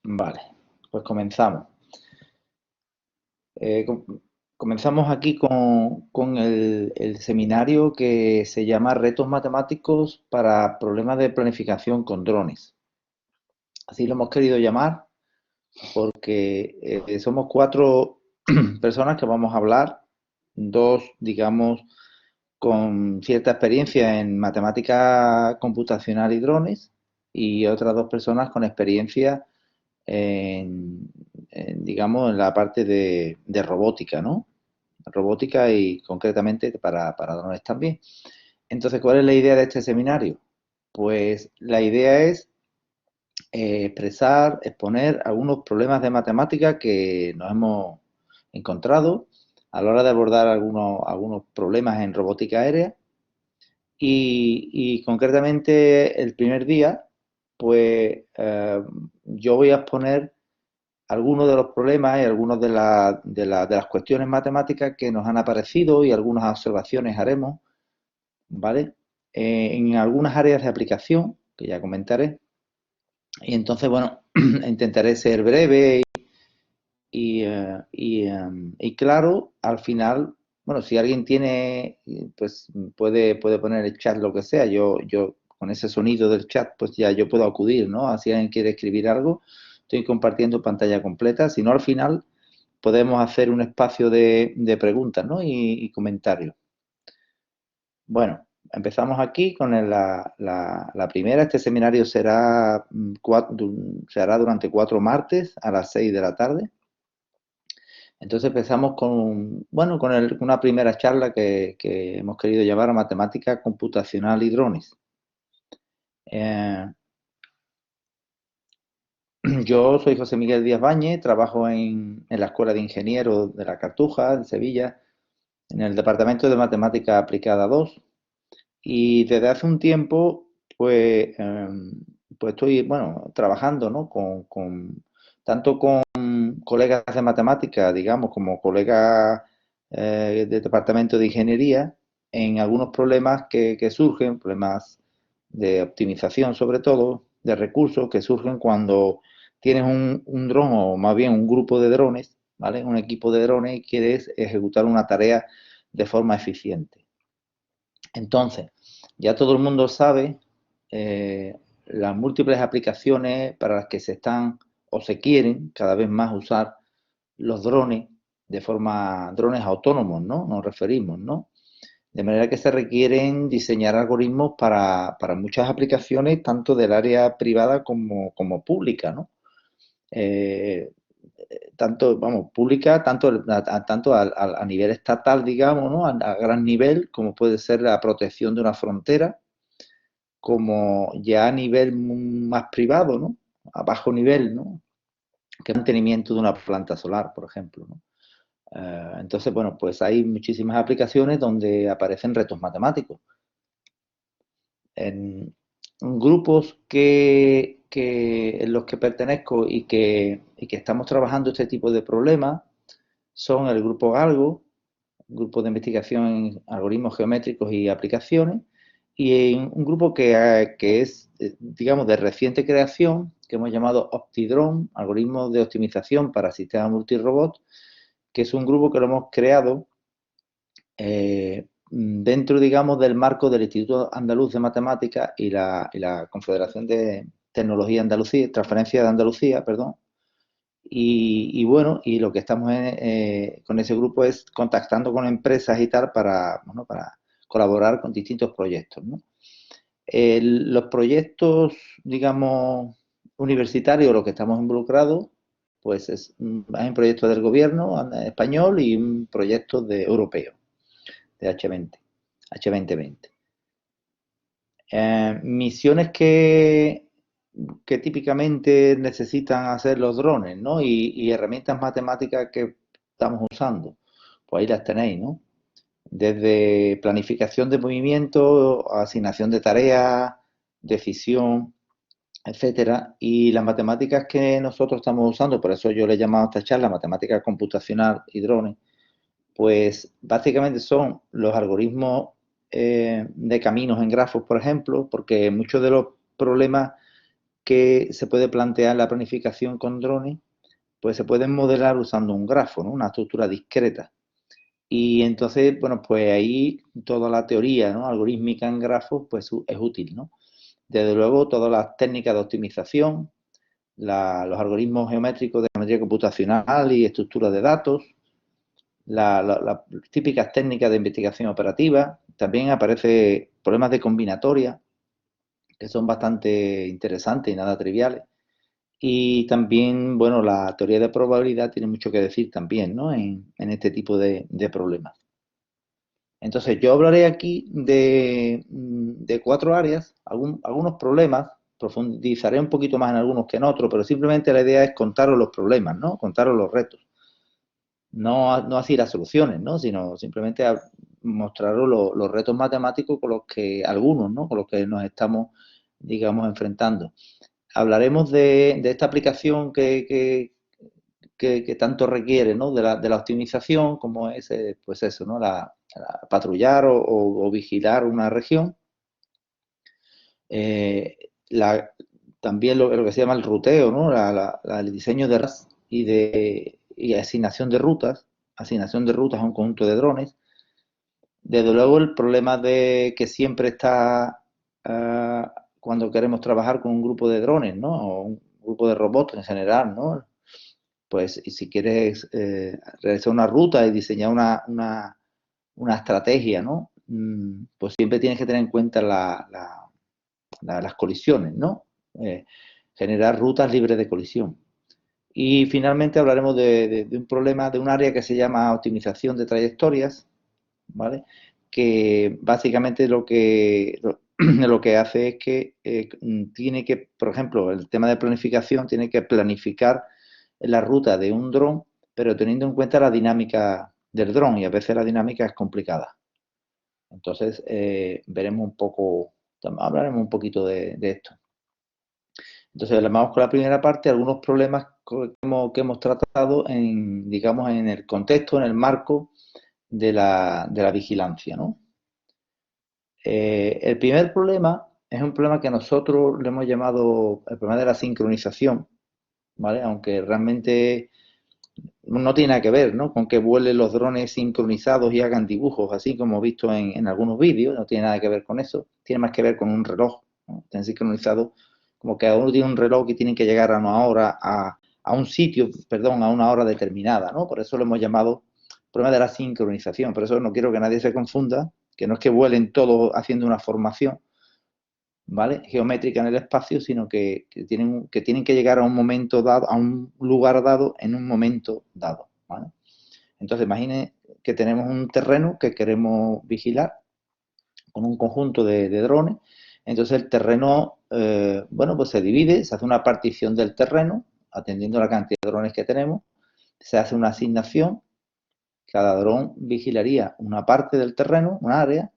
Vale, pues comenzamos. Comenzamos aquí con el seminario que se llama Retos Matemáticos para Problemas de Planificación con Drones. Así lo hemos querido llamar porque somos cuatro personas que vamos a hablar, dos, digamos, con cierta experiencia en matemática computacional y drones, y otras dos personas con experiencia en, digamos, en la parte de robótica, ¿no? Robótica y concretamente para drones también. Entonces, ¿cuál es la idea de este seminario? Pues la idea es expresar, exponer algunos problemas de matemática que nos hemos encontrado a la hora de abordar algunos problemas en robótica aérea y concretamente el primer día, pues yo voy a exponer algunos de los problemas y algunas de las cuestiones matemáticas que nos han aparecido y algunas observaciones haremos, ¿vale? En algunas áreas de aplicación, que ya comentaré. Y entonces, bueno, intentaré ser breve y claro, al final, bueno, si alguien tiene, pues puede poner el chat lo que sea. Yo con ese sonido del chat, pues ya yo puedo acudir, ¿no? Si alguien quiere escribir algo, estoy compartiendo pantalla completa. Si no, al final podemos hacer un espacio de preguntas, ¿no? Y comentarios. Bueno, empezamos aquí con la primera. Este seminario será durante 4 martes a las 6 de la tarde. Entonces empezamos con, bueno, una primera charla que hemos querido llamar a matemática computacional y drones. Eh, yo soy José Miguel Díaz Bañez, trabajo en la Escuela de Ingenieros de la Cartuja, de Sevilla, en el Departamento de Matemática Aplicada 2. Y desde hace un tiempo, pues, pues estoy, bueno, trabajando, ¿no? Tanto con colegas de matemáticas, digamos, como colegas del departamento de ingeniería, en algunos problemas que surgen, problemas de optimización sobre todo, de recursos que surgen cuando tienes un dron o más bien un grupo de drones, ¿vale? Un equipo de drones y quieres ejecutar una tarea de forma eficiente. Entonces, ya todo el mundo sabe las múltiples aplicaciones para las que se están o se quieren cada vez más usar los drones de forma, drones autónomos, ¿no? Nos referimos, ¿no? De manera que se requieren diseñar algoritmos para muchas aplicaciones, tanto del área privada como pública, ¿no? Eh, tanto, vamos, pública, tanto a nivel estatal, digamos, ¿no? A gran nivel, como puede ser la protección de una frontera, como ya a nivel más privado, ¿no? A bajo nivel, ¿no? Que el mantenimiento de una planta solar, por ejemplo, ¿no? Entonces, bueno, pues hay muchísimas aplicaciones donde aparecen retos matemáticos. En grupos en los que pertenezco y que estamos trabajando este tipo de problemas son el grupo Galgo, grupo de investigación en algoritmos geométricos y aplicaciones, y en un grupo que es, digamos, de reciente creación, que hemos llamado OptiDrone, algoritmos de optimización para sistemas multirobot, que es un grupo que lo hemos creado dentro, digamos, del marco del Instituto Andaluz de Matemáticas y la Confederación de Tecnología Andalucía, Transferencia de Andalucía, perdón. Y bueno, y lo que estamos con ese grupo es contactando con empresas y tal bueno, para colaborar con distintos proyectos, ¿no? Los proyectos, digamos, universitarios, los que estamos involucrados, pues hay un proyecto del gobierno español y un proyecto europeo, de H2020. Misiones que típicamente necesitan hacer los drones, ¿no? Y herramientas matemáticas que estamos usando, pues ahí las tenéis, ¿no? Desde planificación de movimiento, asignación de tareas, decisión, etcétera. Y las matemáticas que nosotros estamos usando, por eso yo le he llamado a esta charla matemática computacional y drones, pues básicamente son los algoritmos de caminos en grafos, por ejemplo, porque muchos de los problemas que se puede plantear la planificación con drones, pues se pueden modelar usando un grafo, ¿no? Una estructura discreta. Y entonces, bueno, pues ahí toda la teoría, ¿no?, algorítmica en grafos, pues es útil, ¿no? Desde luego, todas las técnicas de optimización, los algoritmos geométricos de geometría computacional y estructuras de datos, las típicas técnicas de investigación operativa, también aparecen problemas de combinatoria, que son bastante interesantes y nada triviales. Y también, bueno, la teoría de probabilidad tiene mucho que decir también, ¿no?, en este tipo de problemas. Entonces, yo hablaré aquí de 4 áreas, algunos problemas, profundizaré un poquito más en algunos que en otros, pero simplemente la idea es contaros los problemas, ¿no?, contaros los retos. No así las soluciones, ¿no?, sino simplemente mostraros los retos matemáticos con los que, algunos, ¿no?, con los que nos estamos, digamos, enfrentando. Hablaremos de esta aplicación que tanto requiere, ¿no?, de la optimización, como es, pues eso, ¿no?, patrullar o vigilar una región. Eh, También lo que se llama el ruteo, ¿no?, el diseño de rutas y asignación de rutas a un conjunto de drones. Desde luego, el problema de que siempre está cuando queremos trabajar con un grupo de drones, ¿no?, o un grupo de robots en general, ¿no?, pues si quieres realizar una ruta y diseñar una estrategia, ¿no?, pues siempre tienes que tener en cuenta las colisiones, ¿no? Generar rutas libres de colisión. Y finalmente hablaremos de un problema, de un área que se llama optimización de trayectorias, ¿vale? Que básicamente lo que hace es que tiene que, por ejemplo, el tema de planificación, tiene que planificar la ruta de un dron, pero teniendo en cuenta la dinámica del dron, y a veces la dinámica es complicada. Entonces, veremos un poco, hablaremos un poquito de esto. Entonces, vamos con la primera parte, algunos problemas que hemos tratado digamos, en el contexto, en el marco de la vigilancia, ¿no? El primer problema es un problema que nosotros le hemos llamado el problema de la sincronización, ¿vale? Aunque realmente no tiene nada que ver, ¿no?, con que vuelen los drones sincronizados y hagan dibujos, así como he visto en algunos vídeos, no tiene nada que ver con eso, tiene más que ver con un reloj, ¿no? Están sincronizados como que cada uno tiene un reloj y tienen que llegar a una hora, a un sitio, perdón, a una hora determinada, ¿no? Por eso lo hemos llamado problema de la sincronización. Por eso no quiero que nadie se confunda, que no es que vuelen todos haciendo una formación, ¿vale?, geométrica en el espacio, sino que tienen que llegar a un momento dado, a un lugar dado, en un momento dado, ¿vale? Entonces, imagine que tenemos un terreno que queremos vigilar con un conjunto de drones. Entonces, el terreno, bueno, pues se divide, se hace una partición del terreno, atendiendo a la cantidad de drones que tenemos, se hace una asignación, cada dron vigilaría una parte del terreno, un área,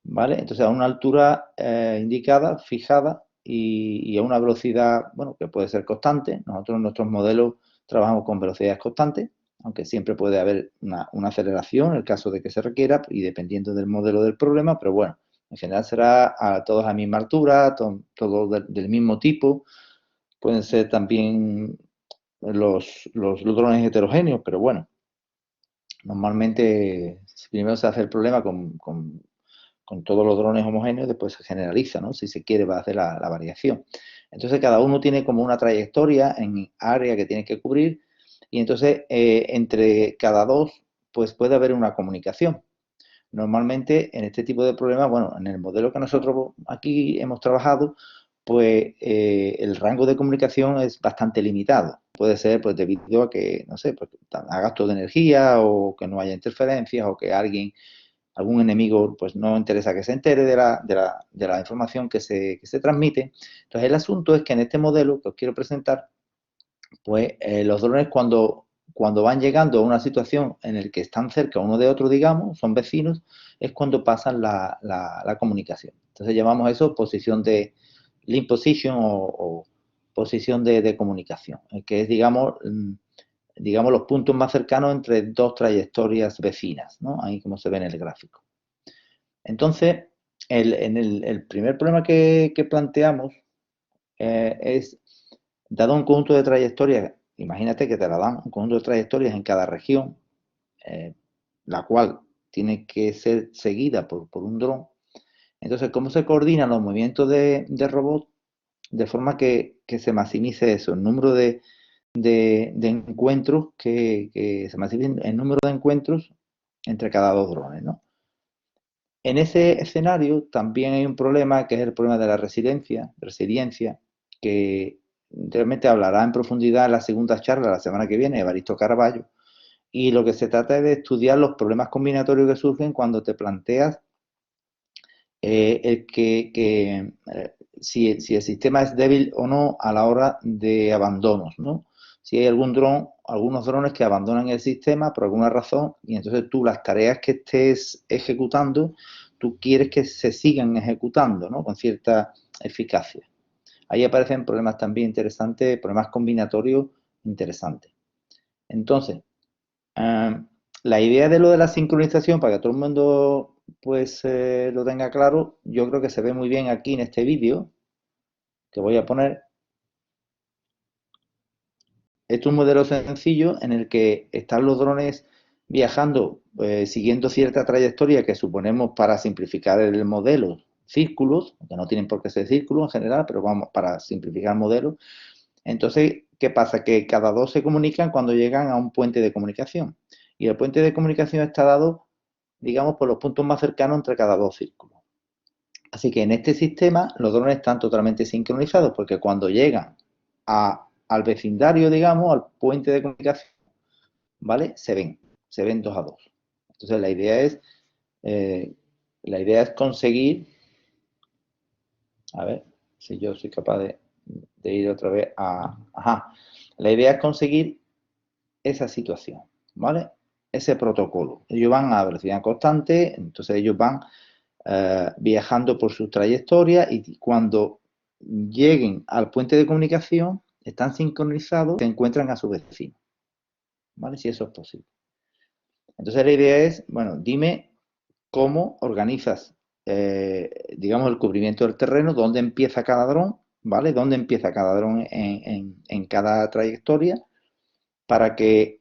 ¿vale? Entonces, a una altura indicada, fijada, y a una velocidad, bueno, que puede ser constante. Nosotros en nuestros modelos trabajamos con velocidades constantes, aunque siempre puede haber una aceleración en el caso de que se requiera, y dependiendo del modelo del problema, pero bueno, en general será a todos a la misma altura, todos del mismo tipo. Pueden ser también los drones heterogéneos, pero bueno, normalmente primero se hace el problema con todos los drones homogéneos, después se generaliza, ¿no?, si se quiere, va a hacer la variación. Entonces, cada uno tiene como una trayectoria en área que tiene que cubrir, y entonces entre cada dos, pues puede haber una comunicación. Normalmente, en este tipo de problemas, bueno, en el modelo que nosotros aquí hemos trabajado, pues el rango de comunicación es bastante limitado. Puede ser, pues, debido a que, no sé, pues, a gastos de energía, o que no haya interferencias, o que algún enemigo, pues, no interesa que se entere de la información que se transmite. Entonces, el asunto es que en este modelo que os quiero presentar, pues los drones, cuando van llegando a una situación en la que están cerca uno de otro, digamos, son vecinos, es cuando pasan la comunicación. Entonces, llamamos eso posición de link position, o posición de comunicación, que es, digamos, los puntos más cercanos entre dos trayectorias vecinas, ¿no? Ahí, como se ve en el gráfico. Entonces, el primer problema que planteamos es, dado un conjunto de trayectorias, imagínate que te la dan un conjunto de trayectorias en cada región, la cual tiene que ser seguida por un dron. Entonces, ¿cómo se coordinan los movimientos de robot de forma que se maximice eso, el número de encuentros, que se maximice el número de encuentros entre cada dos drones, ¿no? En ese escenario también hay un problema que es el problema de la resiliencia, que realmente hablará en profundidad en la segunda charla la semana que viene, Evaristo Caraballo, y lo que se trata es de estudiar los problemas combinatorios que surgen cuando te planteas si el sistema es débil o no a la hora de abandonos, ¿no? Si hay algunos drones que abandonan el sistema por alguna razón y entonces tú las tareas que estés ejecutando, tú quieres que se sigan ejecutando, ¿no? Con cierta eficacia. Ahí aparecen problemas también interesantes, problemas combinatorios interesantes. Entonces, la idea de lo de la sincronización, para que todo el mundo pues lo tenga claro, yo creo que se ve muy bien aquí en este vídeo que voy a poner. Este es un modelo sencillo en el que están los drones viajando siguiendo cierta trayectoria que suponemos, para simplificar el modelo, círculos, que no tienen por qué ser círculos en general, pero vamos, para simplificar el modelo. Entonces, ¿qué pasa? Que cada dos se comunican cuando llegan a un puente de comunicación. Y el puente de comunicación está dado, digamos, por los puntos más cercanos entre cada dos círculos. Así que en este sistema los drones están totalmente sincronizados, porque cuando llegan al vecindario, digamos, al puente de comunicación, ¿vale? Se ven 2 a 2. Entonces eh, la idea es conseguir, a ver si yo soy capaz de ir otra vez la idea es conseguir esa situación, ¿vale? Ese protocolo. Ellos van a velocidad constante, entonces ellos van viajando por sus trayectorias y cuando lleguen al puente de comunicación están sincronizados, se encuentran a su vecino, ¿vale? Si eso es posible. Entonces la idea es, bueno, dime cómo organizas, digamos, el cubrimiento del terreno, dónde empieza cada dron, ¿vale? Dónde empieza cada dron en cada trayectoria para que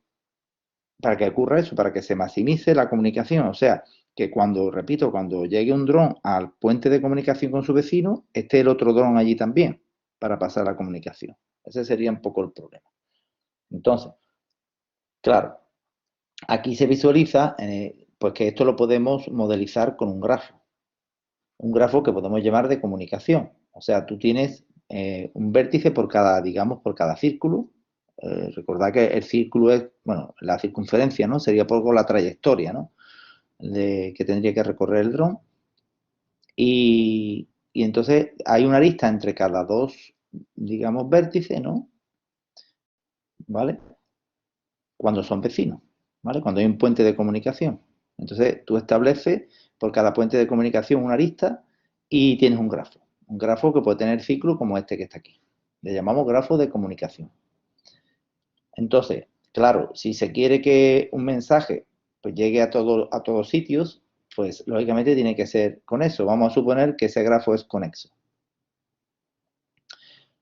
ocurra eso, para que se maximice la comunicación. O sea, que cuando, repito, cuando llegue un dron al puente de comunicación con su vecino, esté el otro dron allí también para pasar la comunicación. Ese sería un poco el problema. Entonces, claro, aquí se visualiza pues que esto lo podemos modelizar con un grafo. Un grafo que podemos llamar de comunicación. O sea, tú tienes un vértice por cada, digamos, por cada círculo. Recordad que el círculo es, bueno, la circunferencia, ¿no? Sería poco la trayectoria, ¿no? Que tendría que recorrer el dron. Y entonces hay una arista entre cada dos, digamos, vértices, ¿no? ¿Vale? Cuando son vecinos, ¿vale? Cuando hay un puente de comunicación. Entonces tú estableces por cada puente de comunicación una arista y tienes un grafo. Un grafo que puede tener ciclo como este que está aquí. Le llamamos grafo de comunicación. Entonces, claro, si se quiere que un mensaje pues, llegue a todos sitios, pues lógicamente tiene que ser con eso. Vamos a suponer que ese grafo es conexo.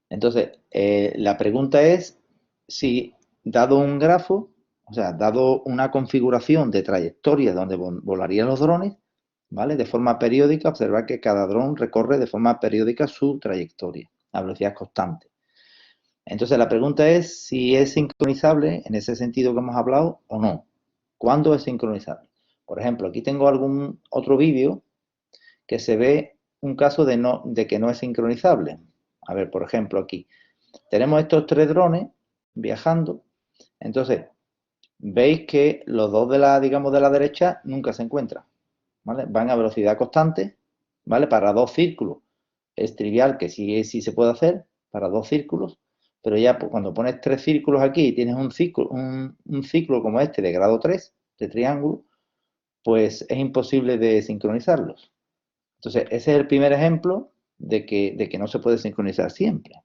Entonces, la pregunta es si, dado un grafo, o sea, dado una configuración de trayectoria donde volarían los drones, ¿vale? De forma periódica, observar que cada dron recorre de forma periódica su trayectoria a velocidad constante. Entonces, la pregunta es si es sincronizable en ese sentido que hemos hablado o no. ¿Cuándo es sincronizable? Por ejemplo, aquí tengo algún otro vídeo que se ve un caso de que no es sincronizable. A ver, por ejemplo, aquí tenemos estos 3 drones viajando. Entonces, veis que los dos digamos, de la derecha nunca se encuentran, ¿vale? Van a velocidad constante, ¿vale? Para 2 círculos es trivial que sí se puede hacer, para 2 círculos, pero ya cuando pones 3 círculos aquí y tienes un ciclo como este de grado 3, de triángulo, pues es imposible de sincronizarlos. Entonces, ese es el primer ejemplo de que no se puede sincronizar siempre,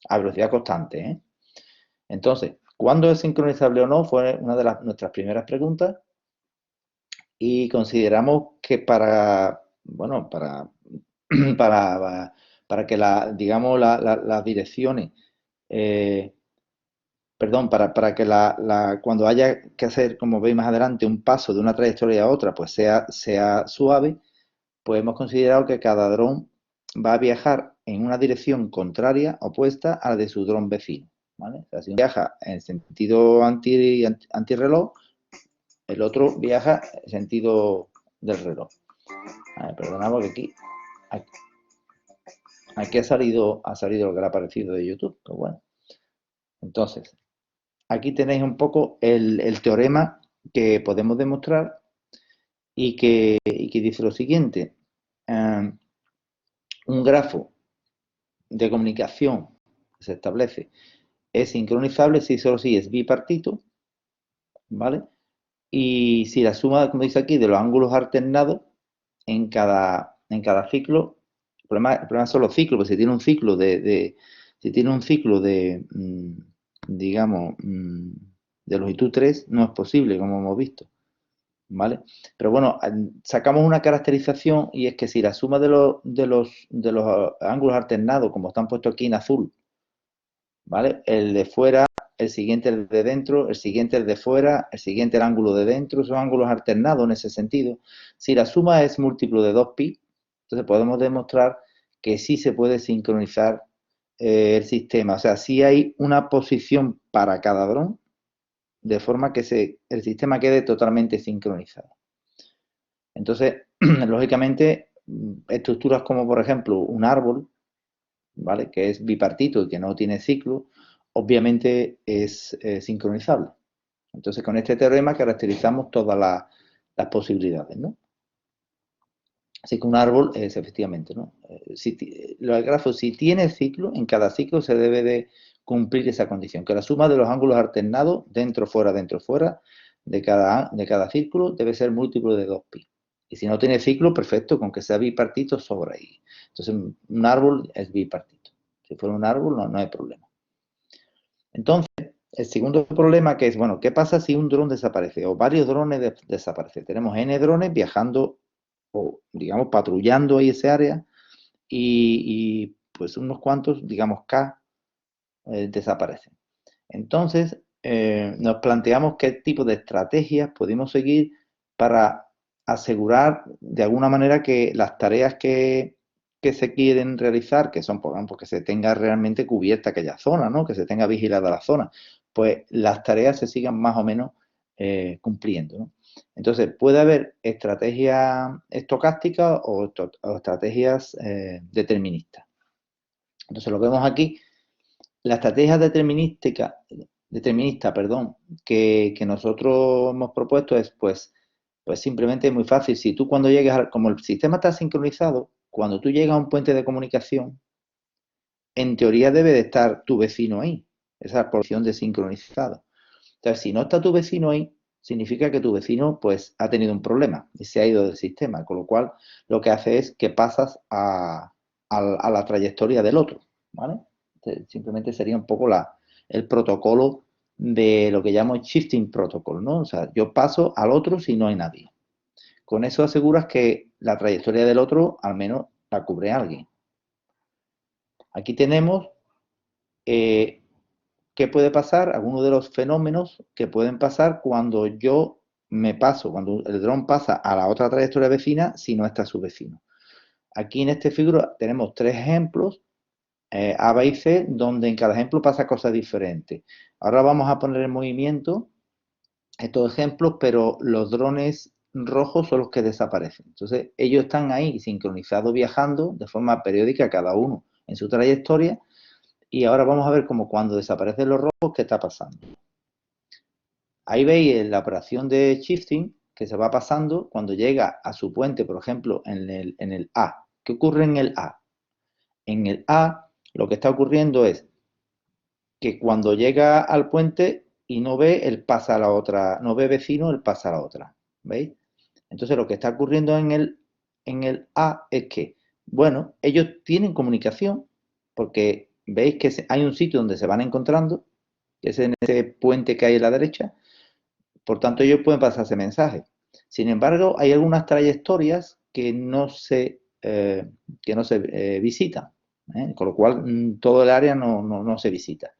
a velocidad constante, ¿eh? Entonces, ¿cuándo es sincronizable o no? Fue una de nuestras primeras preguntas y consideramos que bueno, para para que digamos, las direcciones, perdón, para que cuando haya que hacer, como veis más adelante, un paso de una trayectoria a otra, pues sea suave, pues hemos considerado que cada dron va a viajar en una dirección contraria, opuesta a la de su dron vecino, ¿vale? O sea, si uno viaja en sentido antirreloj, el otro viaja en sentido del reloj. A ver, perdonad que aquí ha salido lo que le ha aparecido de YouTube, que bueno. Entonces, aquí tenéis un poco el teorema que podemos demostrar y que dice lo siguiente. Un grafo de comunicación que se establece es sincronizable si es bipartito, ¿vale? Y si la suma, como dice aquí, de los ángulos alternados en cada ciclo, el problema son los ciclos, porque si tiene un ciclo digamos, de longitud 3, no es posible, como hemos visto, ¿vale? Pero bueno, sacamos una caracterización y es que si la suma de los ángulos alternados, como están puestos aquí en azul, ¿vale? El de fuera, el siguiente el de dentro, el siguiente el de fuera, el siguiente el ángulo de dentro, son ángulos alternados en ese sentido. Si la suma es múltiplo de 2pi, entonces podemos demostrar que sí se puede sincronizar el sistema. O sea, sí hay una posición para cada dron, de forma que el sistema quede totalmente sincronizado. Entonces, lógicamente, estructuras como, por ejemplo, un árbol, ¿vale? Que es bipartito y que no tiene ciclo, obviamente es sincronizable. Entonces, con este teorema caracterizamos todas las posibilidades, ¿no? Así que un árbol es efectivamente, ¿no? El grafo, si tiene ciclo, en cada ciclo se debe de cumplir esa condición, que la suma de los ángulos alternados, dentro, fuera, de cada círculo debe ser múltiplo de 2pi. Y si no tiene ciclo, perfecto, con que sea bipartito, sobra ahí. Entonces, un árbol es bipartito. Si fuera un árbol, no hay problema. Entonces, el segundo problema que es, bueno, ¿qué pasa si un dron desaparece? O varios drones desaparecen. Tenemos N drones viajando o, digamos, patrullando ahí ese área y pues unos cuantos, digamos, K desaparecen. Entonces, nos planteamos qué tipo de estrategias podemos seguir para asegurar de alguna manera que las tareas que se quieren realizar, que son, por ejemplo, que se tenga realmente cubierta aquella zona, ¿no? Que se tenga vigilada la zona, pues las tareas se sigan más o menos cumpliendo, ¿no? Entonces, puede haber estrategias estocásticas o estrategias deterministas. Entonces, lo vemos aquí. La estrategia determinista, perdón, que nosotros hemos propuesto es, pues simplemente muy fácil. Si tú cuando llegues, como el sistema está sincronizado, cuando tú llegas a un puente de comunicación, en teoría debe de estar tu vecino ahí, esa porción de sincronizado. Entonces, si no está tu vecino ahí, significa que tu vecino pues ha tenido un problema y se ha ido del sistema, con lo cual lo que hace es que pasas a la trayectoria del otro, ¿vale? Simplemente sería un poco el protocolo de lo que llamo shifting protocol, ¿no? O sea, yo paso al otro si no hay nadie. Con eso aseguras que la trayectoria del otro al menos la cubre alguien. Aquí tenemos qué puede pasar, algunos de los fenómenos que pueden pasar cuando yo me paso, cuando el dron pasa a la otra trayectoria vecina si no está su vecino. Aquí en esta figura tenemos 3 ejemplos, A, B y C, donde en cada ejemplo pasa cosas diferentes. Ahora vamos a poner en movimiento estos ejemplos, pero los drones rojos son los que desaparecen. Entonces, ellos están ahí sincronizados viajando de forma periódica, cada uno en su trayectoria, y ahora vamos a ver cómo cuando desaparecen los rojos, qué está pasando. Ahí veis la operación de shifting que se va pasando cuando llega a su puente, por ejemplo, en el A. ¿Qué ocurre en el A? En el A lo que está ocurriendo es que cuando llega al puente y no ve, él pasa a la otra, no ve vecino, él pasa a la otra. ¿Veis? Entonces lo que está ocurriendo en el A es que, bueno, ellos tienen comunicación porque veis que hay un sitio donde se van encontrando, que es en ese puente que hay a la derecha, por tanto ellos pueden pasarse mensajes. Sin embargo, hay algunas trayectorias que no se visitan, Con lo cual todo el área no se visita.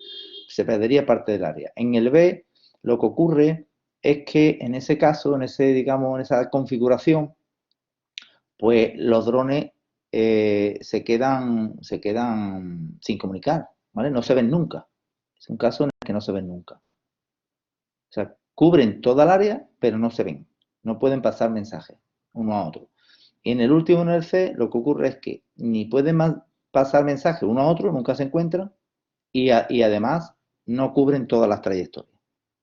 Se perdería parte del área. En el B, lo que ocurre es que en ese caso, digamos, en esa configuración, pues los drones se quedan sin comunicar, ¿vale? No se ven nunca. Es un caso en el que no se ven nunca. O sea, cubren toda el área, pero no se ven. No pueden pasar mensajes uno a otro. Y en el último, en el C, lo que ocurre es que ni pueden pasar mensajes uno a otro, nunca se encuentran, y además no cubren todas las trayectorias.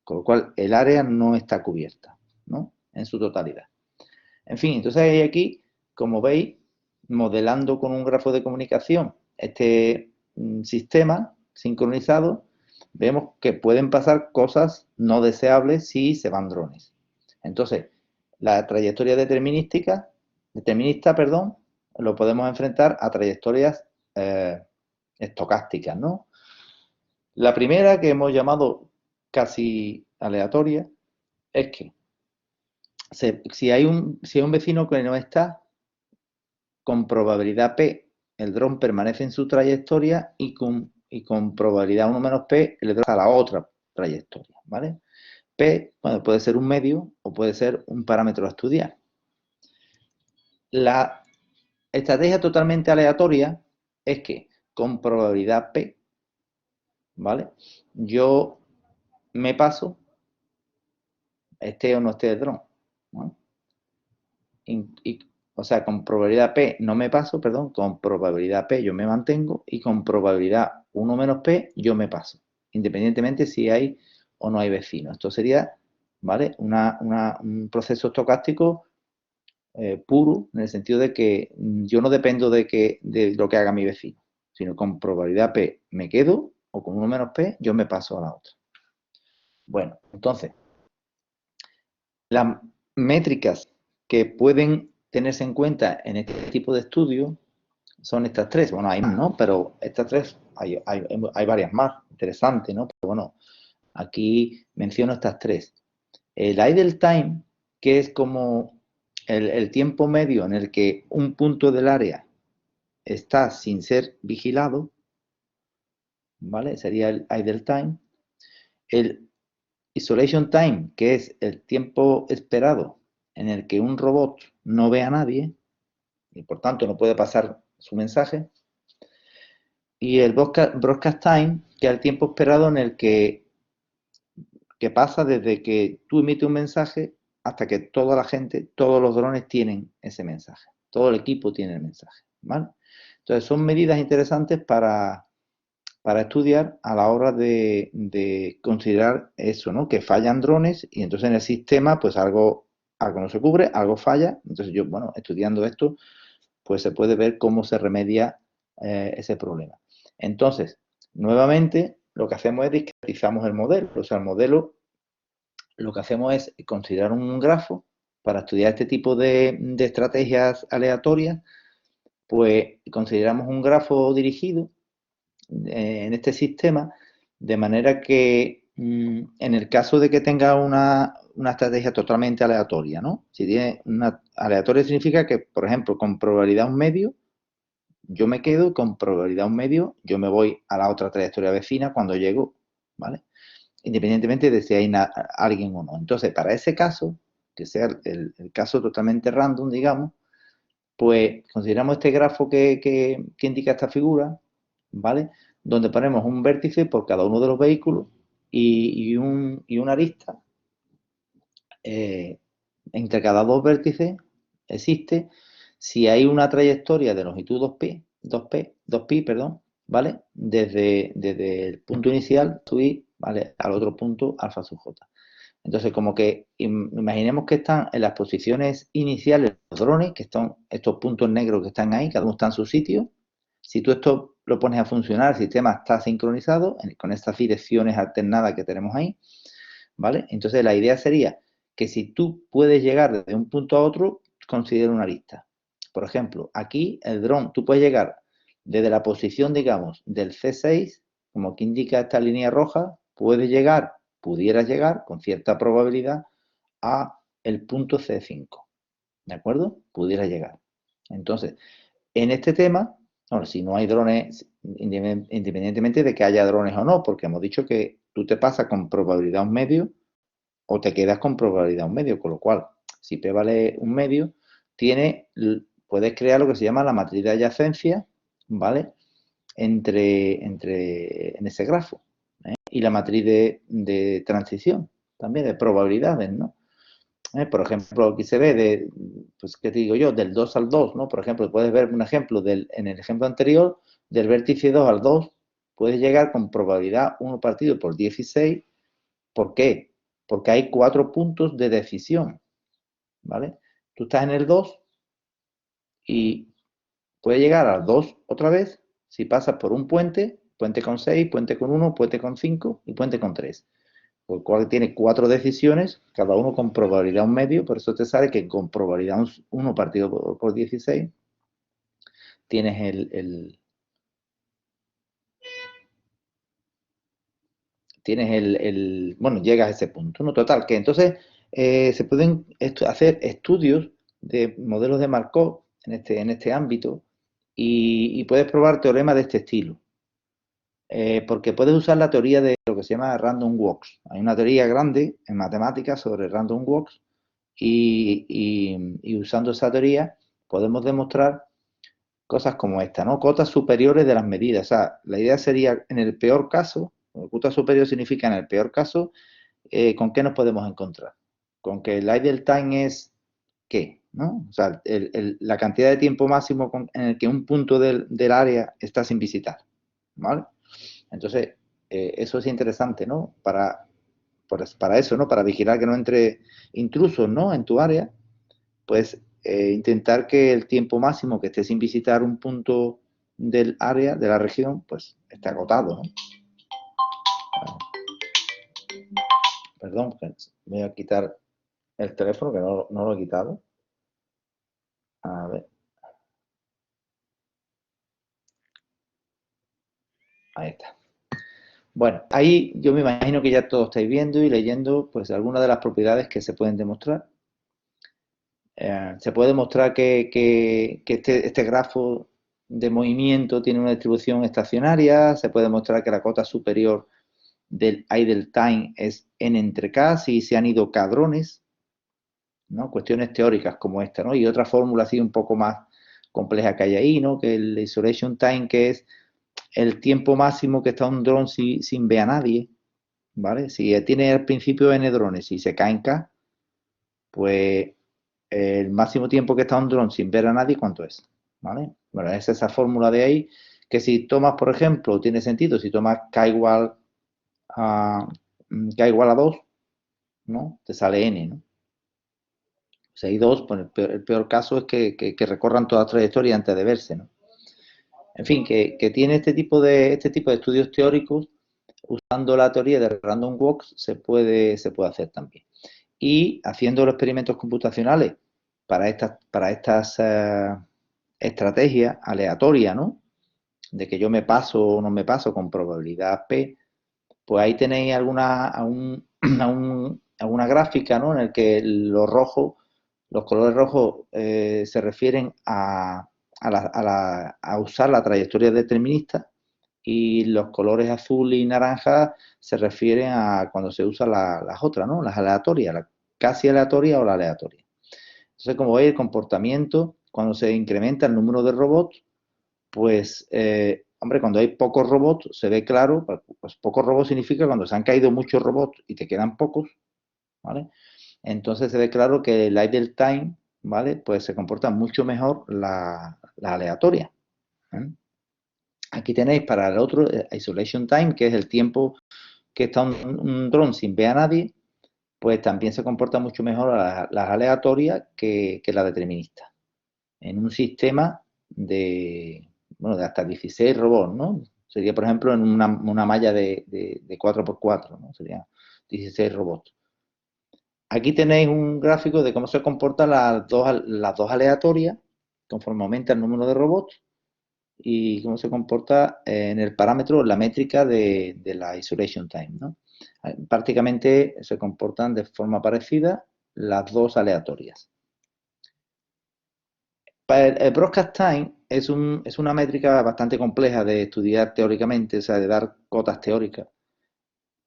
Con lo cual, el área no está cubierta, ¿no? En su totalidad. En fin, entonces hay aquí, como veis, modelando con un grafo de comunicación este sistema sincronizado, vemos que pueden pasar cosas no deseables si se van drones. Entonces, la trayectoria determinista, lo podemos enfrentar a trayectorias estocásticas, ¿no? La primera, que hemos llamado casi aleatoria, es que si hay un vecino que no está, con probabilidad P, el dron permanece en su trayectoria y con probabilidad 1 menos P, el dron a la otra trayectoria, ¿vale? P, bueno, puede ser un medio o puede ser un parámetro a estudiar. La estrategia totalmente aleatoria es que con probabilidad P, ¿vale? Yo me paso, esté o no esté el dron, ¿no? O sea, con probabilidad P no me paso, perdón, con probabilidad P yo me mantengo y con probabilidad 1 menos P yo me paso, independientemente si hay o no hay vecinos. Esto sería, ¿vale? Un proceso estocástico puro, en el sentido de que yo no dependo de lo que haga mi vecino, sino con probabilidad P me quedo o con 1 menos P yo me paso a la otra. Bueno, entonces, las métricas que pueden tenerse en cuenta en este tipo de estudios son estas tres. Bueno, hay más, ¿no? Pero estas tres, hay varias más interesantes, ¿no? Pero bueno, aquí menciono estas tres. El idle time, que es como el tiempo medio en el que un punto del área está sin ser vigilado, ¿vale? Sería el idle time. El isolation time, que es el tiempo esperado en el que un robot no ve a nadie y por tanto no puede pasar su mensaje. Y el broadcast time, que es el tiempo esperado en el que pasa desde que tú emites un mensaje hasta que toda la gente, todos los drones tienen ese mensaje. Todo el equipo tiene el mensaje, ¿vale? Entonces son medidas interesantes para estudiar a la hora de considerar eso, ¿no? Que fallan drones y entonces en el sistema pues algo no se cubre, algo falla. Entonces yo, bueno, estudiando esto, pues se puede ver cómo se remedia ese problema. Entonces, nuevamente, lo que hacemos es discretizamos el modelo. O sea, el modelo lo que hacemos es considerar un grafo para estudiar este tipo de estrategias aleatorias, pues consideramos un grafo dirigido en este sistema, de manera que en el caso de que tenga una estrategia totalmente aleatoria, ¿no? Si tiene una aleatoria significa que, por ejemplo, con probabilidad un medio, yo me quedo, con probabilidad un medio, yo me voy a la otra trayectoria vecina cuando llego, ¿vale? Independientemente de si hay alguien o no. Entonces, para ese caso, que sea el caso totalmente random, digamos, pues consideramos este grafo que indica esta figura, ¿vale? Donde ponemos un vértice por cada uno de los vehículos y una arista. Entre cada dos vértices existe si hay una trayectoria de longitud 2pi, perdón, ¿vale? Desde el punto inicial, subir, ¿vale? Al otro punto, alfa sub j. Entonces, como que imaginemos que están en las posiciones iniciales los drones, que están estos puntos negros que están ahí, cada uno está en su sitio. Si tú esto lo pones a funcionar, el sistema está sincronizado con estas direcciones alternadas que tenemos ahí, ¿vale? Entonces, la idea sería que si tú puedes llegar desde un punto a otro, considera una lista. Por ejemplo, aquí el dron, tú puedes llegar desde la posición, digamos, del C6, como que indica esta línea roja, pudieras llegar con cierta probabilidad a el punto C5, ¿de acuerdo? Pudiera llegar. Entonces, en este tema, Ahora, si no hay drones, independientemente de que haya drones o no, porque hemos dicho que tú te pasas con probabilidad un medio o te quedas con probabilidad un medio, con lo cual, si P vale un medio, puedes crear lo que se llama la matriz de adyacencia, ¿vale? En ese grafo. Y la matriz de transición, también de probabilidades, ¿no? Por ejemplo, aquí se ve pues, ¿qué te digo yo? Del 2 al 2, ¿no? Por ejemplo, puedes ver un ejemplo en el ejemplo anterior, del vértice 2 al 2, puedes llegar con probabilidad 1 partido por 16. ¿Por qué? Porque hay 4 puntos de decisión, ¿vale? Tú estás en el 2 y puedes llegar al 2 otra vez si pasas por un puente, puente con 6, puente con 1, puente con 5 y puente con 3. Por el cual tiene 4 decisiones, cada uno con probabilidad un medio, por eso te sale que con probabilidad 1 partido por 16 tienes bueno, llegas a ese punto, ¿no? Total, que entonces se pueden hacer estudios de modelos de Markov en este ámbito y puedes probar teoremas de este estilo. Porque puedes usar la teoría de lo que se llama random walks. Hay una teoría grande en matemáticas sobre random walks y usando esa teoría podemos demostrar cosas como esta, ¿no? Cotas superiores de las medidas. O sea, la idea sería, en el peor caso, cota superior significa en el peor caso, ¿con qué nos podemos encontrar? Con que el idle time es ¿qué? ¿No? O sea, la cantidad de tiempo máximo en el que un punto del área está sin visitar, ¿vale? Entonces, eso es interesante, ¿no? Para eso, ¿no? Para vigilar que no entre intrusos, ¿no? En tu área, pues intentar que el tiempo máximo que esté sin visitar un punto del área, de la región, pues esté agotado, ¿no? Perdón, voy a quitar el teléfono, que no lo he quitado. A ver, ahí está. Bueno, ahí yo me imagino que ya todos estáis viendo y leyendo pues algunas de las propiedades que se pueden demostrar. Se puede demostrar que este grafo de movimiento tiene una distribución estacionaria, se puede demostrar que la cota superior del idle time es n entre k si se han ido k drones, ¿no? Cuestiones teóricas como esta, ¿no? Y otra fórmula así un poco más compleja que hay ahí, ¿no? Que el isolation time, que es el tiempo máximo que está un dron sin ver a nadie, ¿vale? Si tiene al principio n drones y se caen k, pues el máximo tiempo que está un dron sin ver a nadie, ¿cuánto es? ¿Vale? Bueno, es esa fórmula de ahí, que si tomas, por ejemplo, tiene sentido, si tomas k igual a 2, ¿no? Te sale n, ¿no? Si hay 2, pues el peor caso es que recorran toda la trayectoria antes de verse, ¿no? En fin, que tiene este tipo de estudios teóricos, usando la teoría de random walks, se puede hacer también. Y haciendo los experimentos computacionales para estas estrategias aleatorias, ¿no? De que yo me paso o no me paso con probabilidad P, pues ahí tenéis alguna gráfica, ¿no? En el que los colores rojos se refieren a usar la trayectoria determinista y los colores azul y naranja se refieren a cuando se usan las otras, ¿no? Las aleatorias, la casi aleatoria o la aleatoria. Entonces, como veis, el comportamiento, cuando se incrementa el número de robots, pues, hombre, cuando hay pocos robots, se ve claro, pues pocos robots significa cuando se han caído muchos robots y te quedan pocos, ¿vale? Entonces se ve claro que el idle time, ¿vale? Pues se comporta mucho mejor la aleatoria, ¿eh? Aquí tenéis para el otro, isolation time, que es el tiempo que está un dron sin ver a nadie, pues también se comporta mucho mejor las aleatorias que la determinista. En un sistema bueno, de hasta 16 robots, ¿no? Sería, por ejemplo, en una malla de 4x4, ¿no? Serían 16 robots. Aquí tenéis un gráfico de cómo se comportan las dos aleatorias conforme aumenta el número de robots y cómo se comporta en el parámetro, la métrica de la isolation time, ¿no? Prácticamente se comportan de forma parecida las dos aleatorias. Para el broadcast time es una métrica bastante compleja de estudiar teóricamente, o sea, de dar cotas teóricas.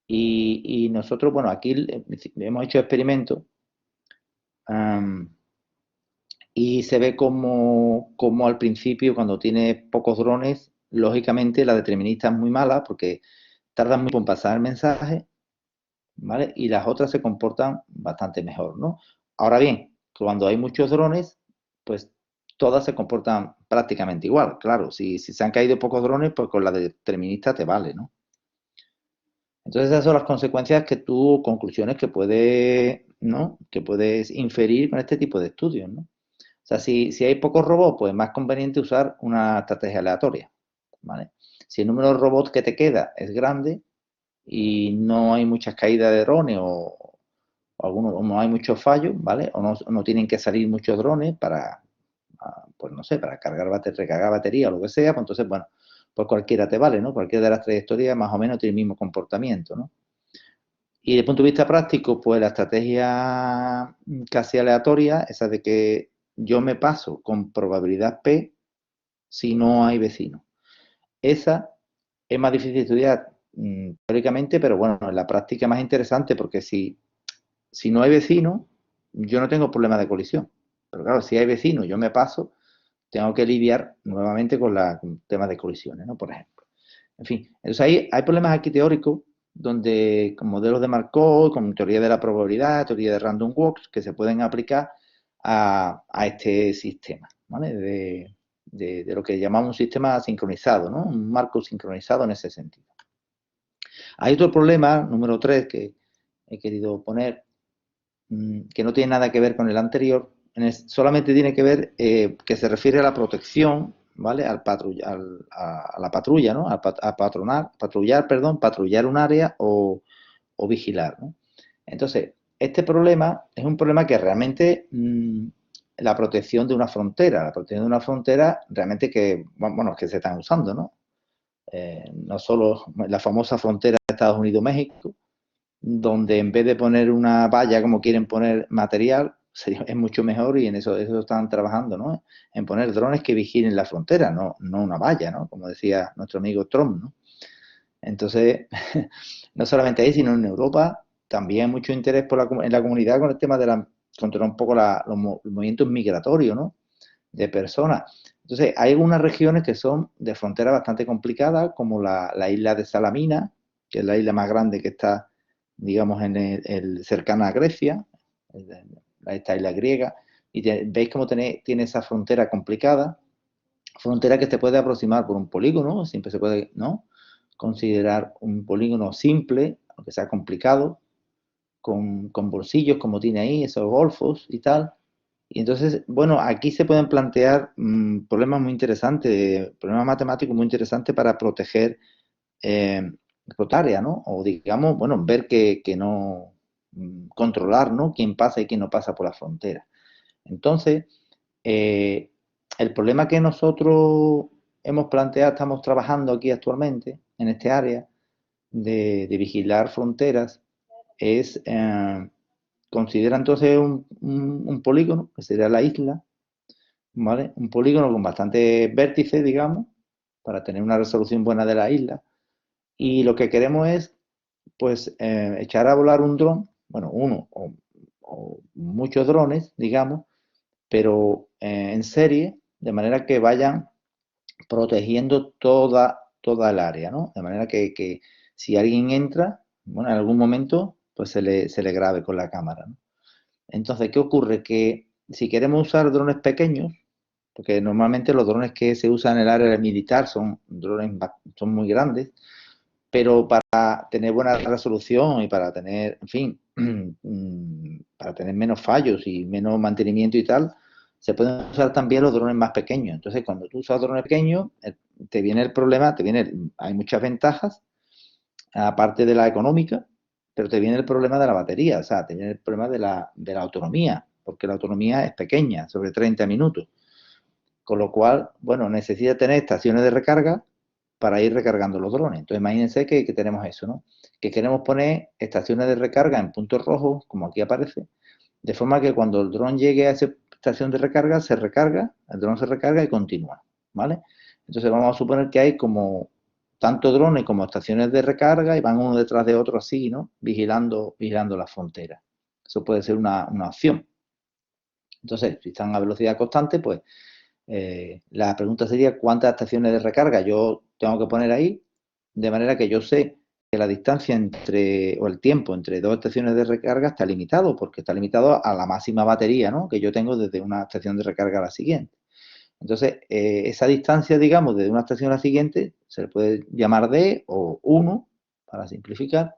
Y nosotros, bueno, aquí hemos hecho experimentos, am, y se ve como al principio, cuando tienes pocos drones, lógicamente la determinista es muy mala porque tardan mucho en pasar el mensaje, ¿vale? Y las otras se comportan bastante mejor, ¿no? Ahora bien, cuando hay muchos drones, pues todas se comportan prácticamente igual. Claro, si se han caído pocos drones, pues con la determinista te vale, ¿no? Entonces esas son las consecuencias que tú, conclusiones que puedes, ¿no? Que puedes inferir con este tipo de estudios, ¿no? O sea, si hay pocos robots, pues es más conveniente usar una estrategia aleatoria, ¿vale? Si el número de robots que te queda es grande y no hay muchas caídas de drones o algunos, o no hay muchos fallos, ¿vale? O no tienen que salir muchos drones para, pues no sé, para cargar batería, recargar batería o lo que sea, pues entonces, bueno, pues cualquiera te vale, ¿no? Cualquiera de las trayectorias más o menos tiene el mismo comportamiento, ¿no? Y desde el punto de vista práctico, pues la estrategia casi aleatoria, esa de que yo me paso con probabilidad P si no hay vecinos. Esa es más difícil de estudiar teóricamente, pero bueno, en la práctica es más interesante porque si no hay vecinos, yo no tengo problema de colisión. Pero claro, si hay vecinos, yo me paso, tengo que lidiar nuevamente con temas de colisiones, ¿no? Por ejemplo. En fin, entonces hay problemas aquí teóricos donde con modelos de Markov, con teoría de la probabilidad, teoría de random walks, que se pueden aplicar a este sistema, ¿vale? De lo que llamamos un sistema sincronizado, ¿no? Un marco sincronizado en ese sentido. Hay otro problema, número 3, que he querido poner, que no tiene nada que ver con el anterior, solamente tiene que ver que se refiere a la protección, ¿vale? A la patrulla, ¿no? A patrullar, perdón, patrullar un área o vigilar, ¿no? Entonces, este problema es un problema que realmente la protección de una frontera, la protección de una frontera realmente que, bueno, que se están usando, ¿no? No solo la famosa frontera de Estados Unidos-México, donde en vez de poner una valla como quieren poner material, es mucho mejor y en eso están trabajando, ¿no? En poner drones que vigilen la frontera, no una valla, ¿no? Como decía nuestro amigo Trump, ¿no? Entonces, no solamente ahí, sino en Europa también hay mucho interés en la comunidad con el tema de controlar un poco los movimientos migratorios, ¿no? De personas. Entonces, hay algunas regiones que son de frontera bastante complicadas, como la isla de Salamina, que es la isla más grande que está, digamos, cercana a Grecia, esta isla griega, y veis cómo tiene esa frontera complicada, frontera que se puede aproximar por un polígono, siempre se puede, ¿no? Considerar un polígono simple, aunque sea complicado, con bolsillos como tiene ahí, esos golfos y tal. Y entonces, bueno, aquí se pueden plantear problemas muy interesantes, problemas matemáticos muy interesantes para proteger eh, área, ¿no? O digamos, bueno, ver que no controlar, ¿no? Quién pasa y quién no pasa por la frontera. Entonces, eh, el problema que nosotros hemos planteado, estamos trabajando aquí actualmente en este área de vigilar fronteras, es considera entonces un polígono, que sería la isla, ¿vale? Un polígono con bastantes vértices, digamos, para tener una resolución buena de la isla. Y lo que queremos es, pues, echar a volar un dron, bueno, uno o muchos drones, digamos, pero en serie, de manera que vayan protegiendo toda el área, ¿no? De manera que si alguien entra, bueno, en algún momento, pues se le grabe con la cámara, ¿no? Entonces, ¿qué ocurre? Que si queremos usar drones pequeños, porque normalmente los drones que se usan en el área militar son drones son muy grandes, pero para tener buena resolución y para tener, en fin, para tener menos fallos y menos mantenimiento y tal, se pueden usar también los drones más pequeños. Entonces, cuando tú usas drones pequeños, te viene el problema, hay muchas ventajas, aparte de la económica, pero te viene el problema de la batería, o sea, te viene el problema de la autonomía, porque la autonomía es pequeña, sobre 30 minutos. Con lo cual, bueno, necesita tener estaciones de recarga para ir recargando los drones. Entonces, imagínense que tenemos eso, ¿no? Que queremos poner estaciones de recarga en puntos rojos, como aquí aparece, De forma que cuando el dron llegue a esa estación de recarga, se recarga, el dron se recarga y continúa, ¿vale? Entonces vamos a suponer que hay como tanto drones como estaciones de recarga y van uno detrás de otro así, ¿no? Vigilando la frontera. Eso puede ser una opción. Entonces, si están a velocidad constante, pues la pregunta sería cuántas estaciones de recarga yo tengo que poner ahí, de manera que yo sé que la distancia o el tiempo entre dos estaciones de recarga está limitado, porque está limitado a la máxima batería, ¿no?, que yo tengo desde una estación de recarga a la siguiente. Entonces, esa distancia, digamos, desde una estación a la siguiente, se le puede llamar D o 1, para simplificar,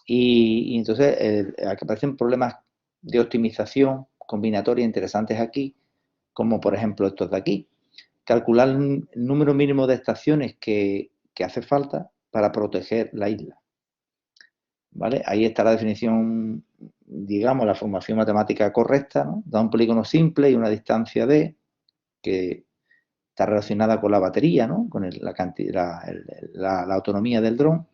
y entonces aquí aparecen problemas de optimización combinatoria interesantes aquí, como por ejemplo estos de aquí. Calcular el número mínimo de estaciones que hace falta para proteger la isla. ¿Vale? Ahí está la definición, digamos, la formación matemática correcta, ¿no? Da un polígono simple y una distancia D que está relacionada con la batería, ¿no? Con la autonomía del dron.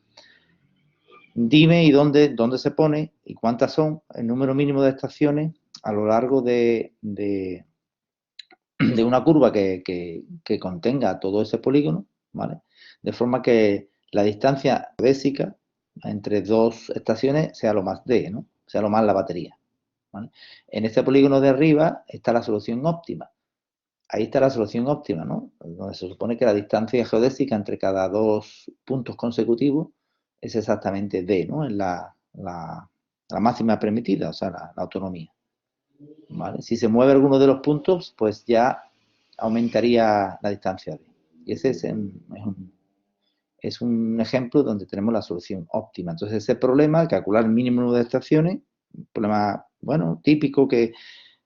Dime y dónde se pone y cuántas son el número mínimo de estaciones a lo largo de una curva que contenga todo ese polígono, ¿vale? De forma que la distancia désica entre dos estaciones sea lo más D, ¿no? Sea lo más la batería, ¿vale? En este polígono de arriba está la solución óptima. Ahí está la solución óptima, ¿no? Donde se supone que la distancia geodésica entre cada dos puntos consecutivos es exactamente D, ¿no? En la máxima permitida, o sea, la autonomía. ¿Vale? Si se mueve alguno de los puntos, pues ya aumentaría la distancia D. Y ese es un ejemplo donde tenemos la solución óptima. Entonces, ese problema, calcular el mínimo número de estaciones, un problema, bueno, típico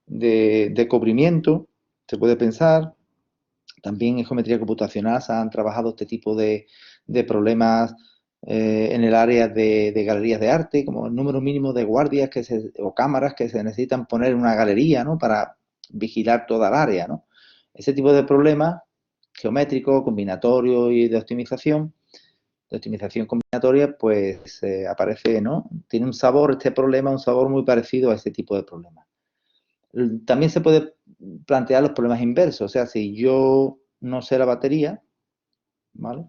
de cubrimiento, se puede pensar. También en geometría computacional se han trabajado este tipo de problemas en el área de galerías de arte, como el número mínimo de guardias o cámaras que se necesitan poner en una galería, ¿no?, para vigilar toda el área, ¿no? Ese tipo de problemas geométricos, combinatorios y de optimización combinatoria, pues aparece, ¿no? Tiene un sabor, este problema, un sabor muy parecido a ese tipo de problemas. También se puede plantear los problemas inversos, o sea, si yo no sé la batería, ¿vale?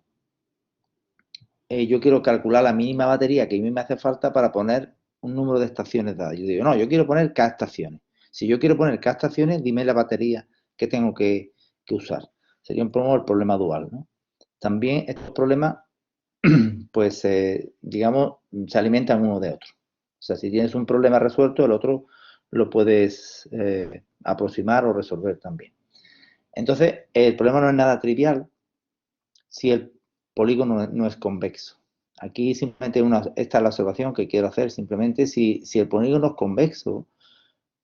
Yo quiero calcular la mínima batería que a mí me hace falta para poner un número de estaciones dadas. Yo digo, no, yo quiero poner K estaciones. Si yo quiero poner K estaciones, dime la batería que tengo que usar. Sería un poco el problema dual, ¿no? También estos problemas, pues, digamos, se alimentan uno de otro. O sea, si tienes un problema resuelto, el otro lo puedes aproximar o resolver también. Entonces, el problema no es nada trivial si el polígono no es convexo. Aquí simplemente esta es la observación que quiero hacer. Simplemente si el polígono es convexo,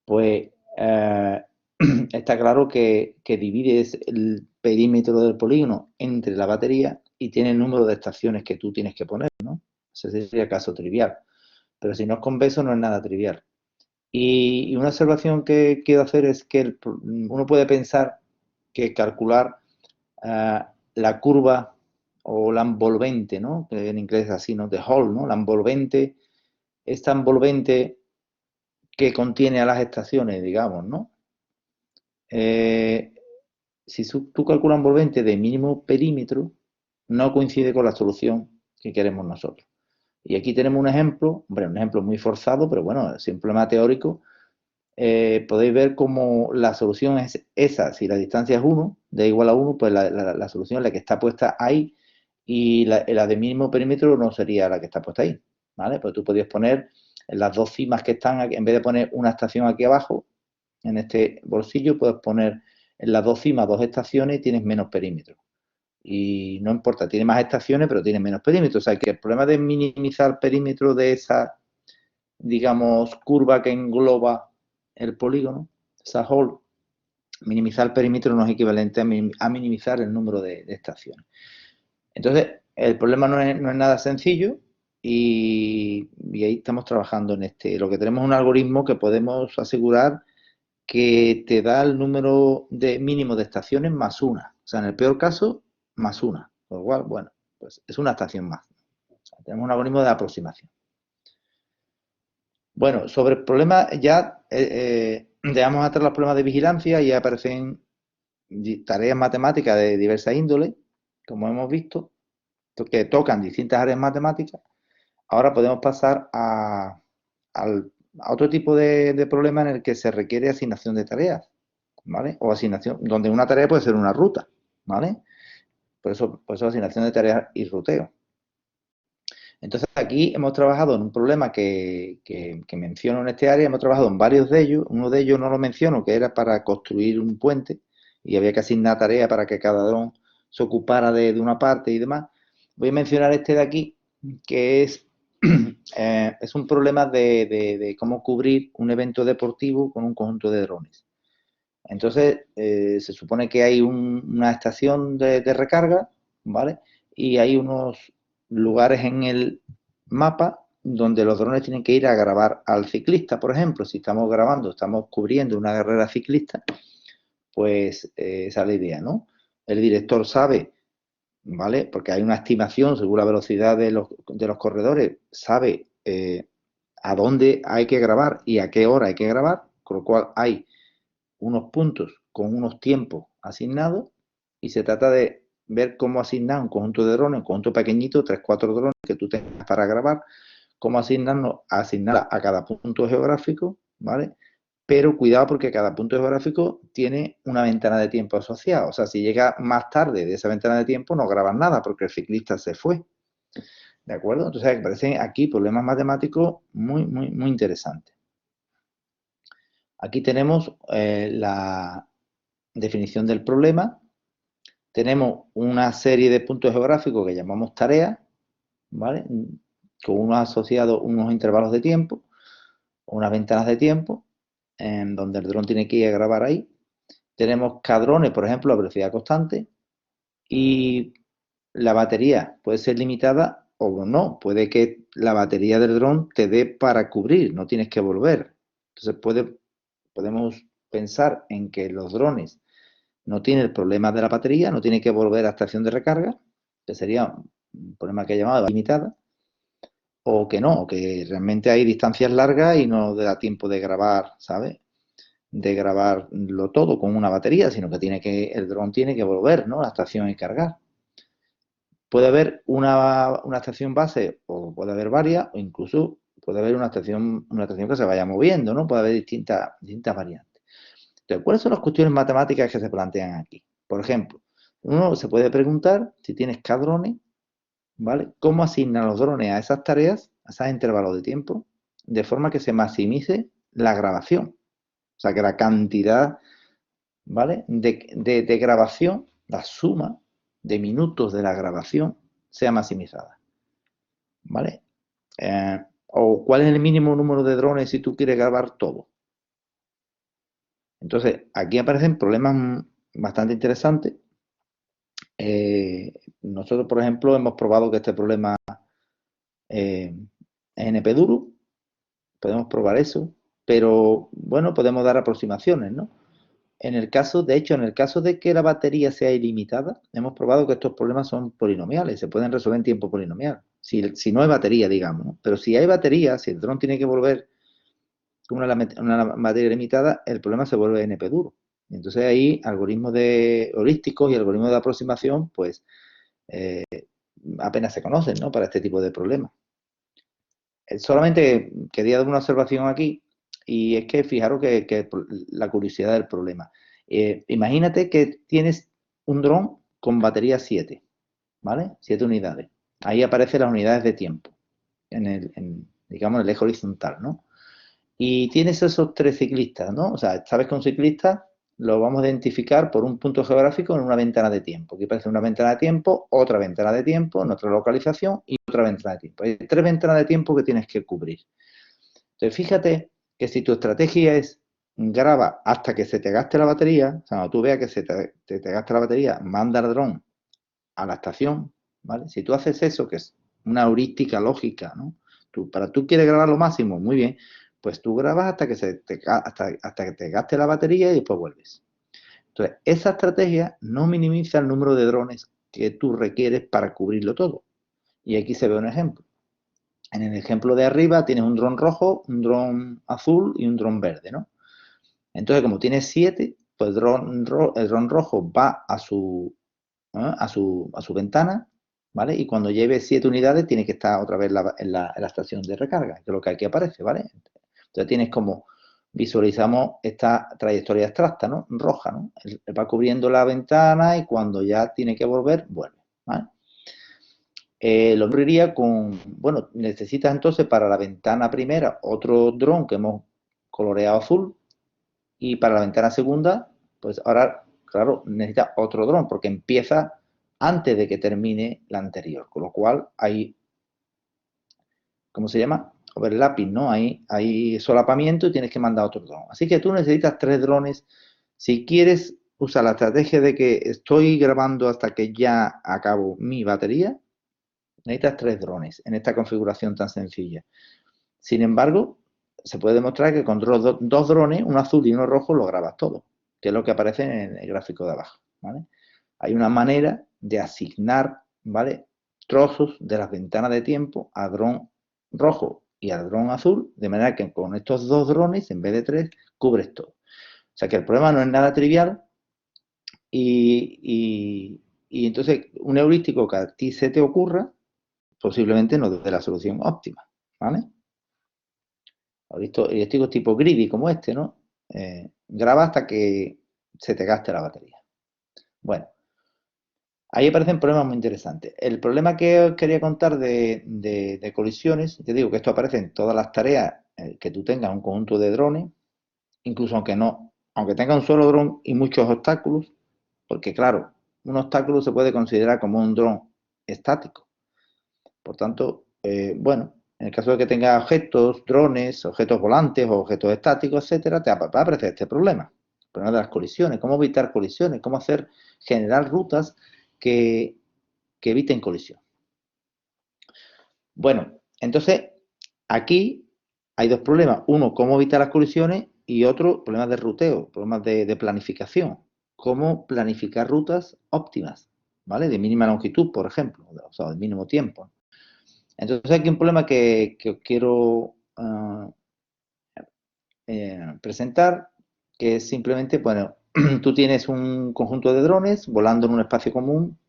pues está claro que divides el perímetro del polígono entre la batería y tiene el número de estaciones que tú tienes que poner, ¿no? Ese sería el caso trivial. Pero si no es convexo, no es nada trivial. Y una observación que quiero hacer es que uno puede pensar que calcular la curva o la envolvente, ¿no?, que en inglés es así, ¿no?, the whole, ¿no?, la envolvente, esta envolvente que contiene a las estaciones, digamos, ¿no? Si tú calculas envolvente de mínimo perímetro, no coincide con la solución que queremos nosotros. Y aquí tenemos un ejemplo, hombre, un ejemplo muy forzado, pero bueno, es un problema teórico. Podéis ver cómo la solución es esa. Si la distancia es 1, de igual a 1, pues la solución es la que está puesta ahí, y la de mínimo perímetro no sería la que está puesta ahí, ¿vale? Pues tú podrías poner las dos cimas que están aquí, en vez de poner una estación aquí abajo, en este bolsillo, puedes poner en las dos cimas dos estaciones y tienes menos perímetro. Y no importa, tiene más estaciones, pero tiene menos perímetro. O sea, que el problema de minimizar el perímetro de esa, digamos, curva que engloba el polígono, esa hole, minimizar el perímetro no es equivalente a minimizar el número de estaciones. Entonces, el problema no es nada sencillo, y ahí estamos trabajando en este. Lo que tenemos es un algoritmo que podemos asegurar que te da el número mínimo de estaciones más una. O sea, en el peor caso, más una. Por lo cual, bueno, pues es una estación más. O sea, tenemos un algoritmo de aproximación. Bueno, sobre el problema ya dejamos atrás los problemas de vigilancia y aparecen tareas matemáticas de diversa índole, como hemos visto, que tocan distintas áreas matemáticas. Ahora podemos pasar a otro tipo de problema en el que se requiere asignación de tareas, ¿vale? O asignación, donde una tarea puede ser una ruta, ¿vale? Por eso asignación de tareas y ruteo. Entonces aquí hemos trabajado en un problema que menciono en este área, hemos trabajado en varios de ellos, uno de ellos no lo menciono, que era para construir un puente y había que asignar tareas para que cada dron se ocupara de una parte y demás. Voy a mencionar este de aquí, que es un problema de cómo cubrir un evento deportivo con un conjunto de drones. Entonces, se supone que hay una estación de recarga, ¿vale? Y hay unos lugares en el mapa donde los drones tienen que ir a grabar al ciclista, por ejemplo. Si estamos grabando, estamos cubriendo una carrera ciclista, pues esa es la idea, ¿no? El director sabe, ¿vale? Porque hay una estimación según la velocidad de los corredores, sabe a dónde hay que grabar y a qué hora hay que grabar, con lo cual hay unos puntos con unos tiempos asignados y se trata de ver cómo asignar un conjunto de drones, un conjunto pequeñito, 3 4 drones que tú tengas para grabar, cómo asignar a cada punto geográfico, ¿vale? Pero cuidado porque cada punto geográfico tiene una ventana de tiempo asociada. O sea, si llega más tarde de esa ventana de tiempo, no grabas nada porque el ciclista se fue. ¿De acuerdo? Entonces, aparecen aquí problemas matemáticos muy, muy, muy interesantes. Aquí tenemos la definición del problema. Tenemos una serie de puntos geográficos que llamamos tareas, ¿vale? Con unos asociados, unos intervalos de tiempo, unas ventanas de tiempo, en donde el dron tiene que ir a grabar ahí. Tenemos cadrones, por ejemplo, a velocidad constante, y la batería puede ser limitada o no. Puede que la batería del dron te dé para cubrir, no tienes que volver. Entonces podemos pensar en que los drones no tienen el problema de la batería, no tiene que volver a estación de recarga, que sería un problema que he llamado limitada, o que no, o que realmente hay distancias largas y no da tiempo de grabar, ¿sabes? De grabarlo todo con una batería, sino que el dron tiene que volver, ¿no? A la estación y cargar. Puede haber una estación base o puede haber varias, o incluso puede haber una estación que se vaya moviendo, ¿no? Puede haber distintas variantes. Entonces, ¿cuáles son las cuestiones matemáticas que se plantean aquí? Por ejemplo, uno se puede preguntar si tienes K drones, ¿vale? ¿Cómo asignan los drones a esas tareas, a esos intervalos de tiempo, de forma que se maximice la grabación? O sea, que la cantidad, ¿vale? De grabación, la suma de minutos de la grabación sea maximizada, ¿vale? O cuál es el mínimo número de drones si tú quieres grabar todo. Entonces, aquí aparecen problemas bastante interesantes. Nosotros, por ejemplo, hemos probado que este problema es NP-duro, podemos probar eso, pero bueno, podemos dar aproximaciones, ¿no? De hecho, en el caso de que la batería sea ilimitada, hemos probado que estos problemas son polinomiales, se pueden resolver en tiempo polinomial. Si no hay batería, digamos, ¿no? Pero si hay batería, si el dron tiene que volver con una batería limitada, el problema se vuelve NP duro. Y entonces ahí algoritmos heurísticos y algoritmos de aproximación, pues eh, apenas se conocen, ¿no? Para este tipo de problemas. Solamente quería dar una observación aquí y es que fijaros que la curiosidad del problema. Imagínate que tienes un dron con batería 7, ¿vale? 7 unidades. Ahí aparecen las unidades de tiempo, digamos, en el eje horizontal, ¿no? Y tienes esos 3 ciclistas, ¿no? O sea, sabes que un ciclista lo vamos a identificar por un punto geográfico en una ventana de tiempo. Aquí aparece una ventana de tiempo, otra ventana de tiempo, en otra localización y otra ventana de tiempo. Hay 3 ventanas de tiempo que tienes que cubrir. Entonces, fíjate que si tu estrategia es graba hasta que se te gaste la batería, o sea, cuando tú veas que se te gaste la batería, manda el dron a la estación, ¿vale? Si tú haces eso, que es una heurística lógica, ¿no? Tú quieres grabar lo máximo, muy bien, pues tú grabas hasta que te gaste la batería y después vuelves. Entonces, esa estrategia no minimiza el número de drones que tú requieres para cubrirlo todo. Y aquí se ve un ejemplo. En el ejemplo de arriba tienes un dron rojo, un dron azul y un dron verde, ¿no? Entonces, como tienes 7, pues el dron rojo va a su ventana, ¿vale? Y cuando lleve 7 unidades tiene que estar otra vez en la estación de recarga, que es lo que aquí aparece, ¿vale? Entonces tienes como visualizamos esta trayectoria abstracta, ¿no? Roja, ¿no? Él va cubriendo la ventana y cuando ya tiene que volver, vuelve, ¿vale? Lo ocurriría con, bueno, necesitas entonces para la ventana primera otro dron que hemos coloreado azul y para la ventana segunda, pues ahora, claro, necesita otro dron porque empieza antes de que termine la anterior, con lo cual hay, ¿cómo se llama? Overlapping, ¿no? Hay solapamiento y tienes que mandar otro dron. Así que tú necesitas 3 drones. Si quieres usar la estrategia de que estoy grabando hasta que ya acabo mi batería, necesitas 3 drones en esta configuración tan sencilla. Sin embargo, se puede demostrar que con dos drones, uno azul y uno rojo, lo grabas todo, que es lo que aparece en el gráfico de abajo, ¿vale? Hay una manera de asignar, ¿vale?, trozos de las ventanas de tiempo al dron rojo y al dron azul, de manera que con estos 2 drones, en vez de 3, cubres todo. O sea que el problema no es nada trivial y entonces un heurístico que a ti se te ocurra posiblemente no dé la solución óptima, ¿vale? Heurísticos tipo greedy como este, ¿no? Graba hasta que se te gaste la batería. Bueno, ahí aparecen problemas muy interesantes. El problema que os quería contar de colisiones, te digo que esto aparece en todas las tareas que tú tengas un conjunto de drones, incluso aunque tenga un solo dron y muchos obstáculos, porque claro, un obstáculo se puede considerar como un dron estático. Por tanto, bueno, en el caso de que tenga objetos, drones, objetos volantes o objetos estáticos, etcétera, te va a aparecer este problema. El problema de las colisiones, cómo evitar colisiones, cómo generar rutas que eviten colisión. Bueno, entonces aquí hay 2 problemas. Uno, cómo evitar las colisiones y otro, problemas de ruteo, problemas de planificación. Cómo planificar rutas óptimas, ¿vale? De mínima longitud, por ejemplo, o sea, de mínimo tiempo. Entonces aquí un problema que os quiero presentar, que es simplemente, bueno, tú tienes un conjunto de drones volando en un espacio común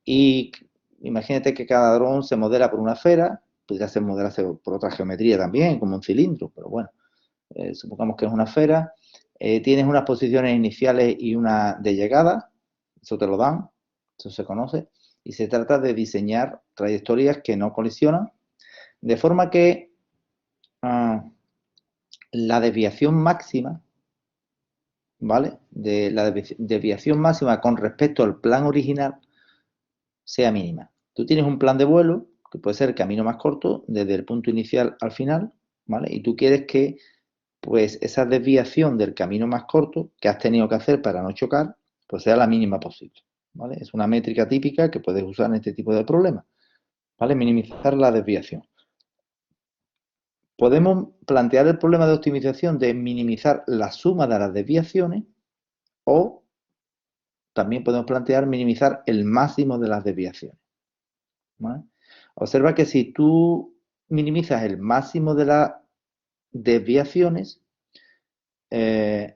y imagínate que cada dron se modela por una esfera, podría ser modelarse por otra geometría también, como un cilindro, pero bueno, supongamos que es una esfera, tienes unas posiciones iniciales y una de llegada, eso te lo dan, eso se conoce, y se trata de diseñar trayectorias que no colisionan, de forma que la desviación máxima, ¿vale? De la desviación máxima con respecto al plan original sea mínima. Tú tienes un plan de vuelo, que puede ser el camino más corto, desde el punto inicial al final, ¿vale? Y tú quieres que, pues, esa desviación del camino más corto que has tenido que hacer para no chocar, pues sea la mínima posible, ¿vale? Es una métrica típica que puedes usar en este tipo de problemas, ¿vale? Minimizar la desviación. Podemos plantear el problema de optimización de minimizar la suma de las desviaciones o también podemos plantear minimizar el máximo de las desviaciones, ¿vale? Observa que si tú minimizas el máximo de las desviaciones,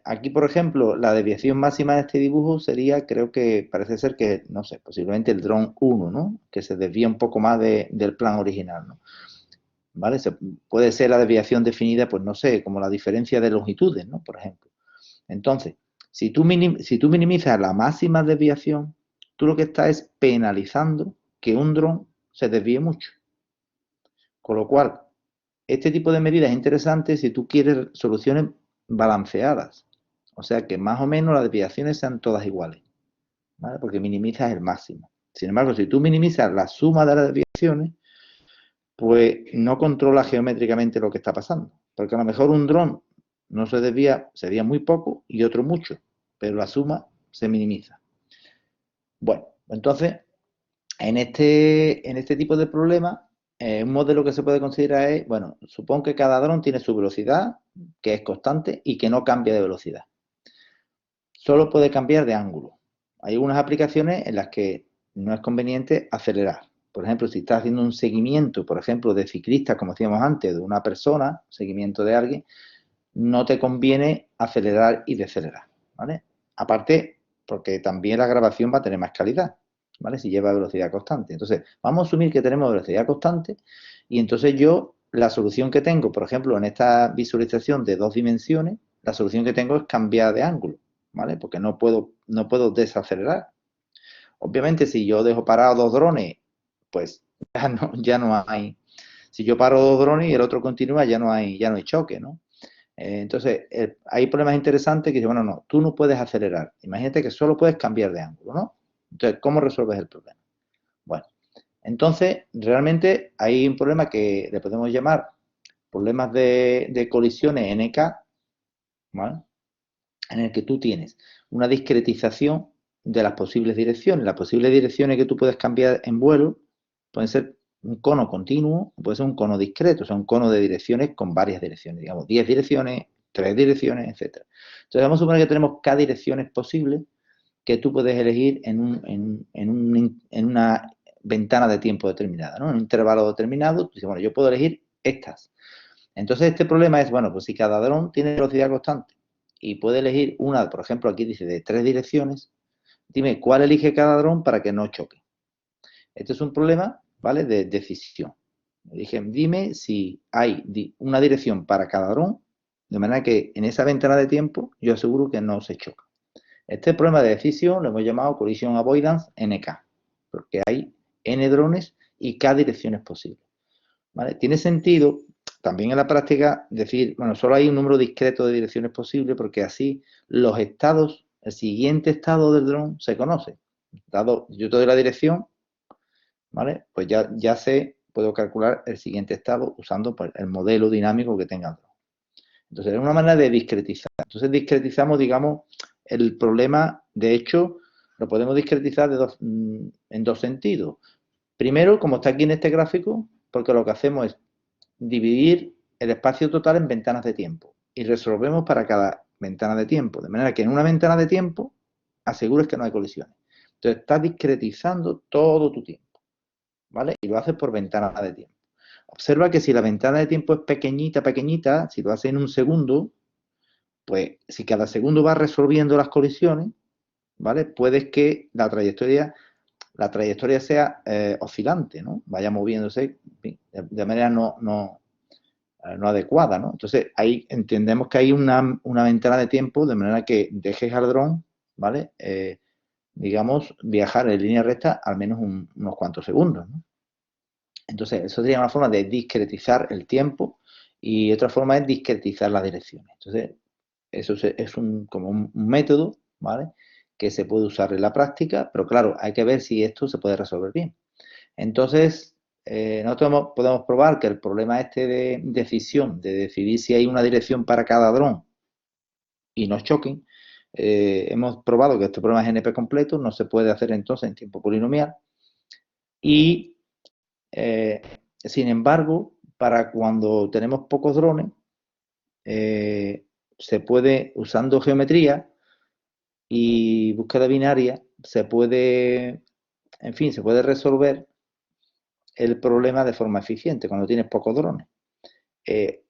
aquí, por ejemplo, la desviación máxima de este dibujo sería, creo que parece ser que, no sé, posiblemente el dron 1, ¿no? Que se desvía un poco más del plan original, ¿no? ¿Vale? Puede ser la desviación definida, pues no sé, como la diferencia de longitudes, ¿no? Por ejemplo. Entonces, si tú minimizas la máxima desviación, tú lo que estás es penalizando que un dron se desvíe mucho. Con lo cual, este tipo de medidas es interesante si tú quieres soluciones balanceadas. O sea, que más o menos las desviaciones sean todas iguales, ¿vale? Porque minimizas el máximo. Sin embargo, si tú minimizas la suma de las desviaciones, pues no controla geométricamente lo que está pasando. Porque a lo mejor un dron no se desvía muy poco y otro mucho, pero la suma se minimiza. Bueno, entonces, en este tipo de problemas, un modelo que se puede considerar es, bueno, supón que cada dron tiene su velocidad, que es constante y que no cambia de velocidad. Solo puede cambiar de ángulo. Hay algunas aplicaciones en las que no es conveniente acelerar, por ejemplo, si estás haciendo un seguimiento, por ejemplo, de ciclistas, como decíamos antes, de una persona, seguimiento de alguien, no te conviene acelerar y decelerar, ¿vale? Aparte, porque también la grabación va a tener más calidad, ¿vale? Si lleva velocidad constante. Entonces, vamos a asumir que tenemos velocidad constante y entonces yo, la solución que tengo, por ejemplo, en esta visualización de 2 dimensiones, la solución que tengo es cambiar de ángulo, ¿vale? Porque no puedo desacelerar. Obviamente, si yo dejo parados 2 drones, pues ya no hay. Si yo paro 2 drones y el otro continúa, ya no hay choque, ¿no? Entonces, hay problemas interesantes que dicen, bueno, no, tú no puedes acelerar. Imagínate que solo puedes cambiar de ángulo, ¿no? Entonces, ¿cómo resuelves el problema? Bueno, entonces, realmente hay un problema que le podemos llamar problemas de colisiones NK, ¿vale? En el que tú tienes una discretización de las posibles direcciones. Las posibles direcciones que tú puedes cambiar en vuelo pueden ser un cono continuo o puede ser un cono discreto, o sea, un cono de direcciones con varias direcciones, digamos, 10 direcciones, 3 direcciones, etc. Entonces, vamos a suponer que tenemos K direcciones posibles que tú puedes elegir en una ventana de tiempo determinada, ¿no? En un intervalo determinado, tú dices, bueno, yo puedo elegir estas. Entonces, este problema es, bueno, pues si cada dron tiene velocidad constante y puede elegir una, por ejemplo, aquí dice de 3 direcciones, dime cuál elige cada dron para que no choque. Este es un problema, ¿vale? De decisión. Dime si hay una dirección para cada dron, de manera que en esa ventana de tiempo yo aseguro que no se choca. Este problema de decisión lo hemos llamado Collision Avoidance NK, porque hay N drones y K direcciones posibles. ¿Vale? Tiene sentido también en la práctica decir, bueno, solo hay un número discreto de direcciones posibles porque así los estados, el siguiente estado del dron se conoce. Dado, yo te doy la dirección, ¿vale? Pues ya puedo calcular el siguiente estado usando pues, el modelo dinámico que tenga el dron. Entonces, es una manera de discretizar. Entonces, discretizamos, digamos, el problema, de hecho, lo podemos discretizar en 2 sentidos. Primero, como está aquí en este gráfico, porque lo que hacemos es dividir el espacio total en ventanas de tiempo y resolvemos para cada ventana de tiempo, de manera que en una ventana de tiempo asegures que no hay colisiones. Entonces, estás discretizando todo tu tiempo, ¿vale? Y lo haces por ventana de tiempo. Observa que si la ventana de tiempo es pequeñita, pequeñita, si lo haces en un segundo, pues si cada segundo vas resolviendo las colisiones, ¿vale? Puedes que la trayectoria sea oscilante, ¿no? Vaya moviéndose de manera no adecuada, ¿no? Entonces, ahí entendemos que hay una ventana de tiempo de manera que dejes al dron, ¿vale? Digamos, viajar en línea recta al menos unos cuantos segundos, ¿no? Entonces, eso sería una forma de discretizar el tiempo y otra forma es discretizar las direcciones. Entonces, eso es como un método, ¿vale? Que se puede usar en la práctica, pero claro, hay que ver si esto se puede resolver bien. Entonces, nosotros podemos probar que el problema este de decisión, de decidir si hay una dirección para cada dron y no choquen, hemos probado que este problema es NP completo, no se puede hacer entonces en tiempo polinomial y, sin embargo, para cuando tenemos pocos drones, se puede, usando geometría y búsqueda binaria, en fin, se puede resolver el problema de forma eficiente cuando tienes pocos drones. Eh,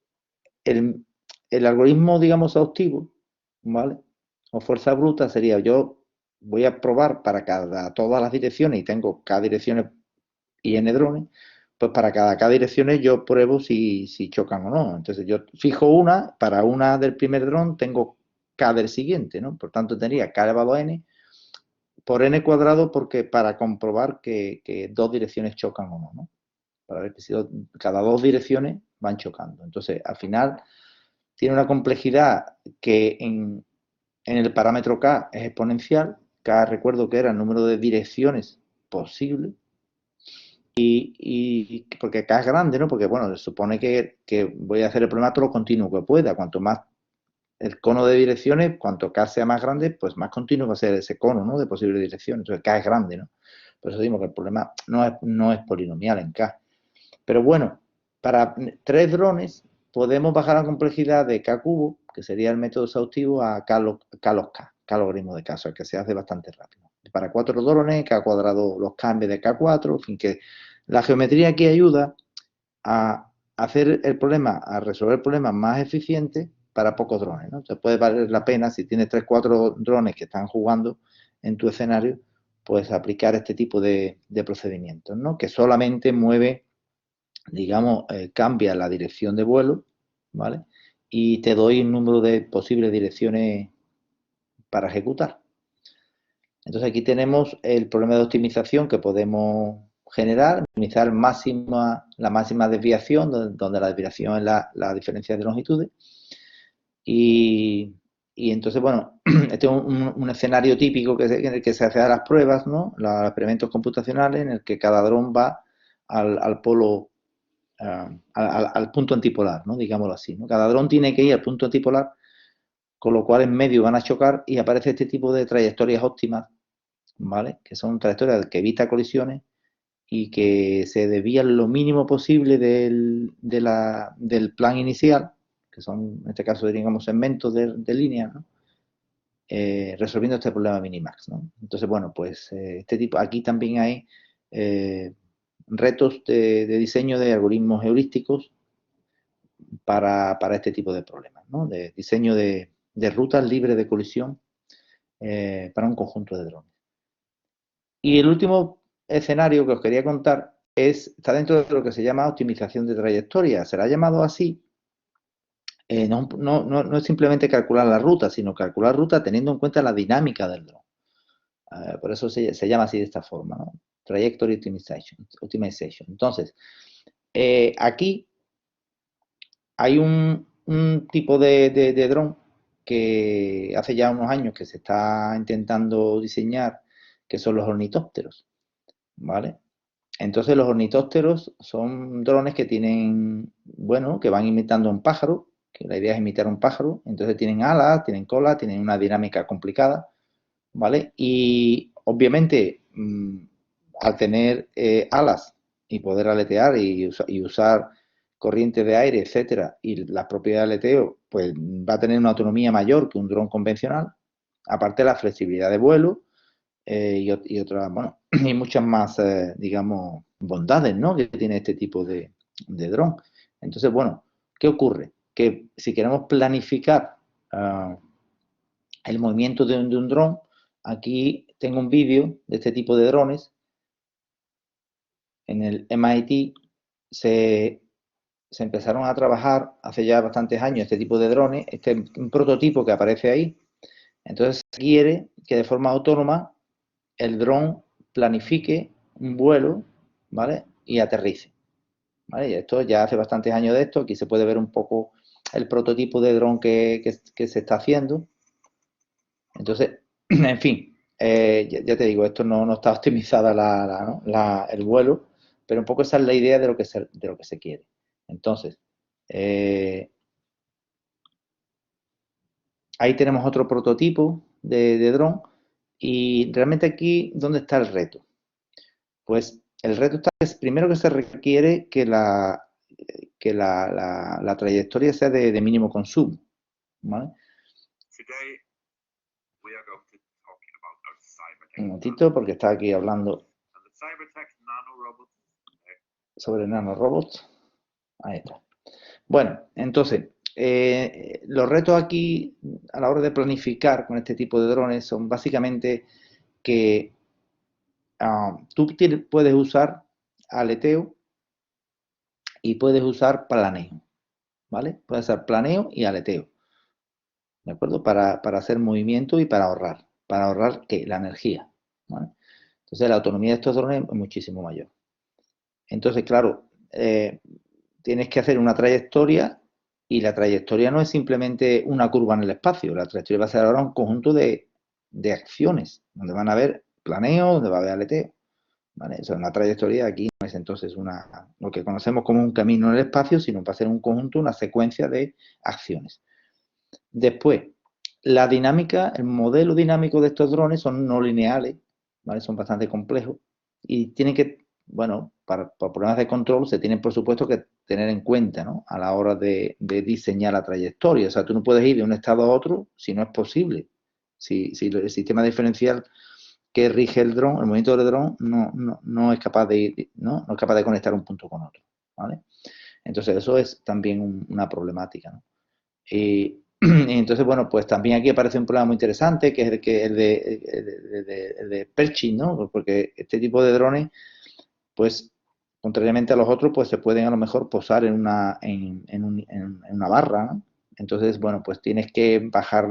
el, el algoritmo, digamos, exhaustivo, ¿vale? O fuerza bruta sería, yo voy a probar para todas las direcciones y tengo K direcciones y N drones, pues para cada direcciones yo pruebo si chocan o no. Entonces yo fijo una, para una del primer dron tengo K del siguiente, ¿no? Por tanto tendría K elevado a N por N cuadrado porque para comprobar que 2 direcciones chocan o no, ¿no? Para ver que si cada 2 direcciones van chocando. Entonces, al final, tiene una complejidad que en el parámetro K es exponencial. K recuerdo que era el número de direcciones posibles. Y porque K es grande, ¿no? Porque, bueno, se supone que voy a hacer el problema todo lo continuo que pueda. Cuanto más el cono de direcciones, cuanto K sea más grande, pues más continuo va a ser ese cono, ¿no? De posibles direcciones. Entonces, K es grande, ¿no? Por eso decimos que el problema no es polinomial en K. Pero bueno, para 3 drones podemos bajar la complejidad de K cubo, que sería el método exhaustivo, a K log K logaritmo de K, o sea, que se hace bastante rápido. Para 4 drones, K cuadrado los K en vez de K4, en fin, que La geometría aquí ayuda a hacer el problema, a resolver problemas más eficientes para pocos drones, ¿no? Te puede valer la pena, si tienes 3 4 drones que están jugando en tu escenario, pues aplicar este tipo de procedimientos, ¿no? Que solamente mueve, digamos, cambia la dirección de vuelo, ¿vale? Y te doy un número de posibles direcciones para ejecutar. Entonces aquí tenemos el problema de optimización que podemos generar, minimizar la máxima desviación, donde la desviación es la diferencia de longitudes. Y, entonces, bueno, este es un escenario típico en el que se hacen las pruebas, ¿no? Los experimentos computacionales en el que cada dron va al polo, al punto antipolar, ¿no? Digámoslo así, ¿no? Cada dron tiene que ir al punto antipolar, con lo cual en medio van a chocar y aparece este tipo de trayectorias óptimas, ¿vale? Que son trayectorias que evita colisiones y que se desvían lo mínimo posible del plan inicial, que son, en este caso, digamos, segmentos de línea, ¿no? Resolviendo este problema minimax, ¿no? Entonces, bueno, pues este tipo, aquí también hay retos de diseño de algoritmos heurísticos para este tipo de problemas, ¿no? De diseño de rutas libres de colisión para un conjunto de drones. Y el último escenario que os quería contar está dentro de lo que se llama optimización de trayectoria. Se la ha llamado así. No es simplemente calcular la ruta, sino calcular ruta teniendo en cuenta la dinámica del dron. Por eso se llama así de esta forma, ¿no? Trajectory Optimization. Entonces, aquí hay un tipo de dron que hace ya unos años que se está intentando diseñar, que son los ornitópteros, ¿vale? Entonces los ornitópteros son drones que tienen, bueno, que van imitando a un pájaro, que la idea es imitar a un pájaro, entonces tienen alas, tienen cola, tienen una dinámica complicada, ¿vale? Y obviamente al tener alas y poder aletear y usar corrientes de aire, etcétera, y la propiedad de aleteo, pues va a tener una autonomía mayor que un dron convencional, aparte de la flexibilidad de vuelo, y otras, bueno, y muchas más, digamos, bondades, ¿no? Que tiene este tipo de dron. Entonces, bueno, ¿qué ocurre? Que si queremos planificar el movimiento de un dron, aquí tengo un vídeo de este tipo de drones. En el MIT se empezaron a trabajar hace ya bastantes años este tipo de drones, este es un prototipo que aparece ahí. Entonces se quiere que de forma autónoma el dron planifique un vuelo, ¿vale? Y aterrice, ¿vale? Y esto ya hace bastantes años de esto, aquí se puede ver un poco el prototipo de dron que se está haciendo. Entonces, en fin, ya te digo, esto no está optimizada ¿no? el vuelo, pero un poco esa es la idea de lo que se quiere. Entonces, ahí tenemos otro prototipo de dron y realmente aquí, ¿dónde está el reto? Pues el reto está es primero que se requiere que la trayectoria sea de mínimo consumo, ¿vale? Un momentito, porque está aquí hablando sobre nanorobots. Ahí está. Bueno, entonces, los retos aquí a la hora de planificar con este tipo de drones son básicamente que tú puedes usar aleteo y puedes usar planeo, ¿vale? Puedes hacer planeo y aleteo, ¿de acuerdo? Para hacer movimiento y para ahorrar ¿qué? La energía, ¿vale? Entonces la autonomía de estos drones es muchísimo mayor. Entonces, claro, tienes que hacer una trayectoria y la trayectoria no es simplemente una curva en el espacio, la trayectoria va a ser ahora un conjunto de acciones, donde van a haber planeo, donde va a haber aleteo, ¿vale? O sea, una trayectoria aquí no es entonces lo que conocemos como un camino en el espacio, sino va a ser un conjunto, una secuencia de acciones. Después, la dinámica, el modelo dinámico de estos drones son no lineales, ¿vale? Son bastante complejos y tienen que, bueno, por problemas de control se tienen por supuesto que tener en cuenta, ¿no? A la hora de diseñar la trayectoria. O sea, tú no puedes ir de un estado a otro si no es posible. Si el sistema diferencial que rige el dron, el movimiento del dron, no es capaz de, ¿no? No es capaz de conectar un punto con otro, ¿vale? Entonces eso es también una problemática, ¿no? Y entonces, bueno, pues también aquí aparece un problema muy interesante, que es el de perching, ¿no? Porque este tipo de drones, pues, contrariamente a los otros, pues se pueden a lo mejor posar en una barra, ¿no? Entonces, bueno, pues tienes que bajar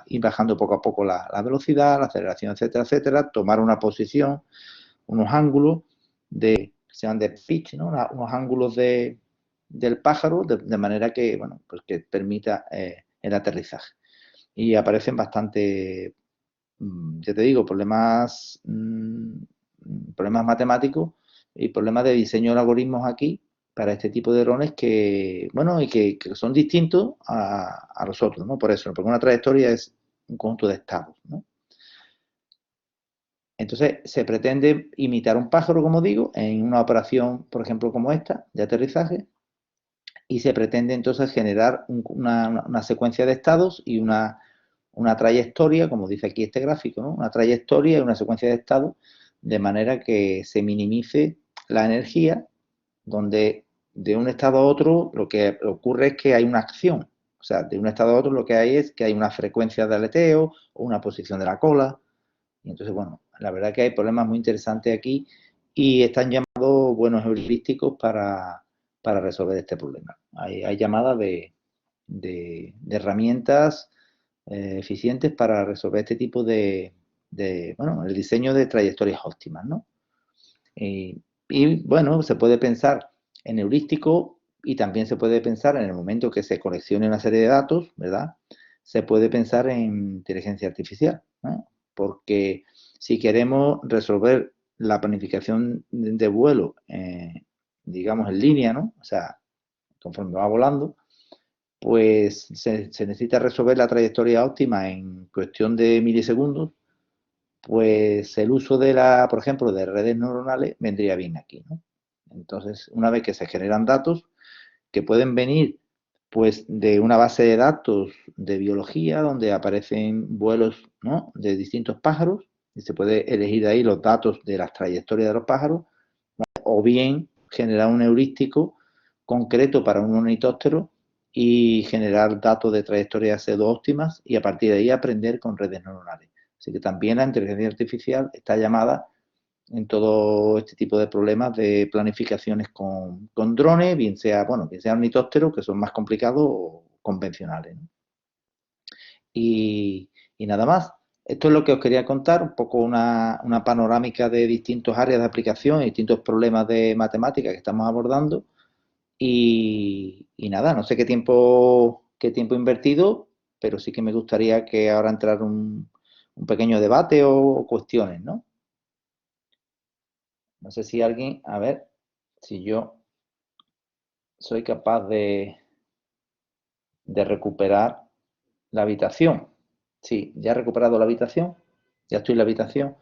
ir bajando poco a poco la velocidad, la aceleración, etcétera, etcétera, tomar una posición, unos ángulos que se llaman de pitch, ¿no? Unos ángulos del pájaro, de manera que, bueno, pues que permita el aterrizaje. Y aparecen bastante, ya te digo, problemas matemáticos y problemas de diseño de algoritmos aquí para este tipo de drones que, bueno, y que son distintos a los otros, ¿no? Por eso, porque una trayectoria es un conjunto de estados, ¿no? Entonces, se pretende imitar un pájaro, como digo, en una operación, por ejemplo, como esta, de aterrizaje, y se pretende entonces generar una secuencia de estados y una trayectoria, como dice aquí este gráfico, ¿no? Una trayectoria y una secuencia de estados, de manera que se minimice la energía, donde de un estado a otro lo que ocurre es que hay una acción. O sea, de un estado a otro lo que hay es que hay una frecuencia de aleteo o una posición de la cola. Y entonces, bueno, la verdad que hay problemas muy interesantes aquí y están llamados buenos heurísticos para resolver este problema. Hay llamadas de herramientas eficientes para resolver este tipo bueno, el diseño de trayectorias óptimas, ¿no? Y bueno, se puede pensar en heurístico y también se puede pensar en el momento que se coleccione una serie de datos, ¿verdad? Se puede pensar en inteligencia artificial, ¿no? Porque si queremos resolver la planificación de vuelo, digamos, en línea, ¿no? O sea, conforme va volando, pues se necesita resolver la trayectoria óptima en cuestión de milisegundos, pues el uso por ejemplo, de redes neuronales vendría bien aquí, ¿no? Entonces, una vez que se generan datos que pueden venir pues de una base de datos de biología donde aparecen vuelos, ¿no? De distintos pájaros y se puede elegir de ahí los datos de las trayectorias de los pájaros o bien generar un heurístico concreto para un ornitóptero y generar datos de trayectorias pseudo óptimas y a partir de ahí aprender con redes neuronales. Así que también la inteligencia artificial está llamada en todo este tipo de problemas de planificaciones con drones, bien sea ornitópteros, que son más complicados, o convencionales, ¿no? Y nada más. Esto es lo que os quería contar, un poco una panorámica de distintas áreas de aplicación y distintos problemas de matemática que estamos abordando. Y nada, no sé qué tiempo invertido, pero sí que me gustaría que ahora entrar un pequeño debate o cuestiones, ¿no? No sé si alguien, a ver, si yo soy capaz de recuperar la habitación. Sí, ya he recuperado la habitación, ya estoy en la habitación.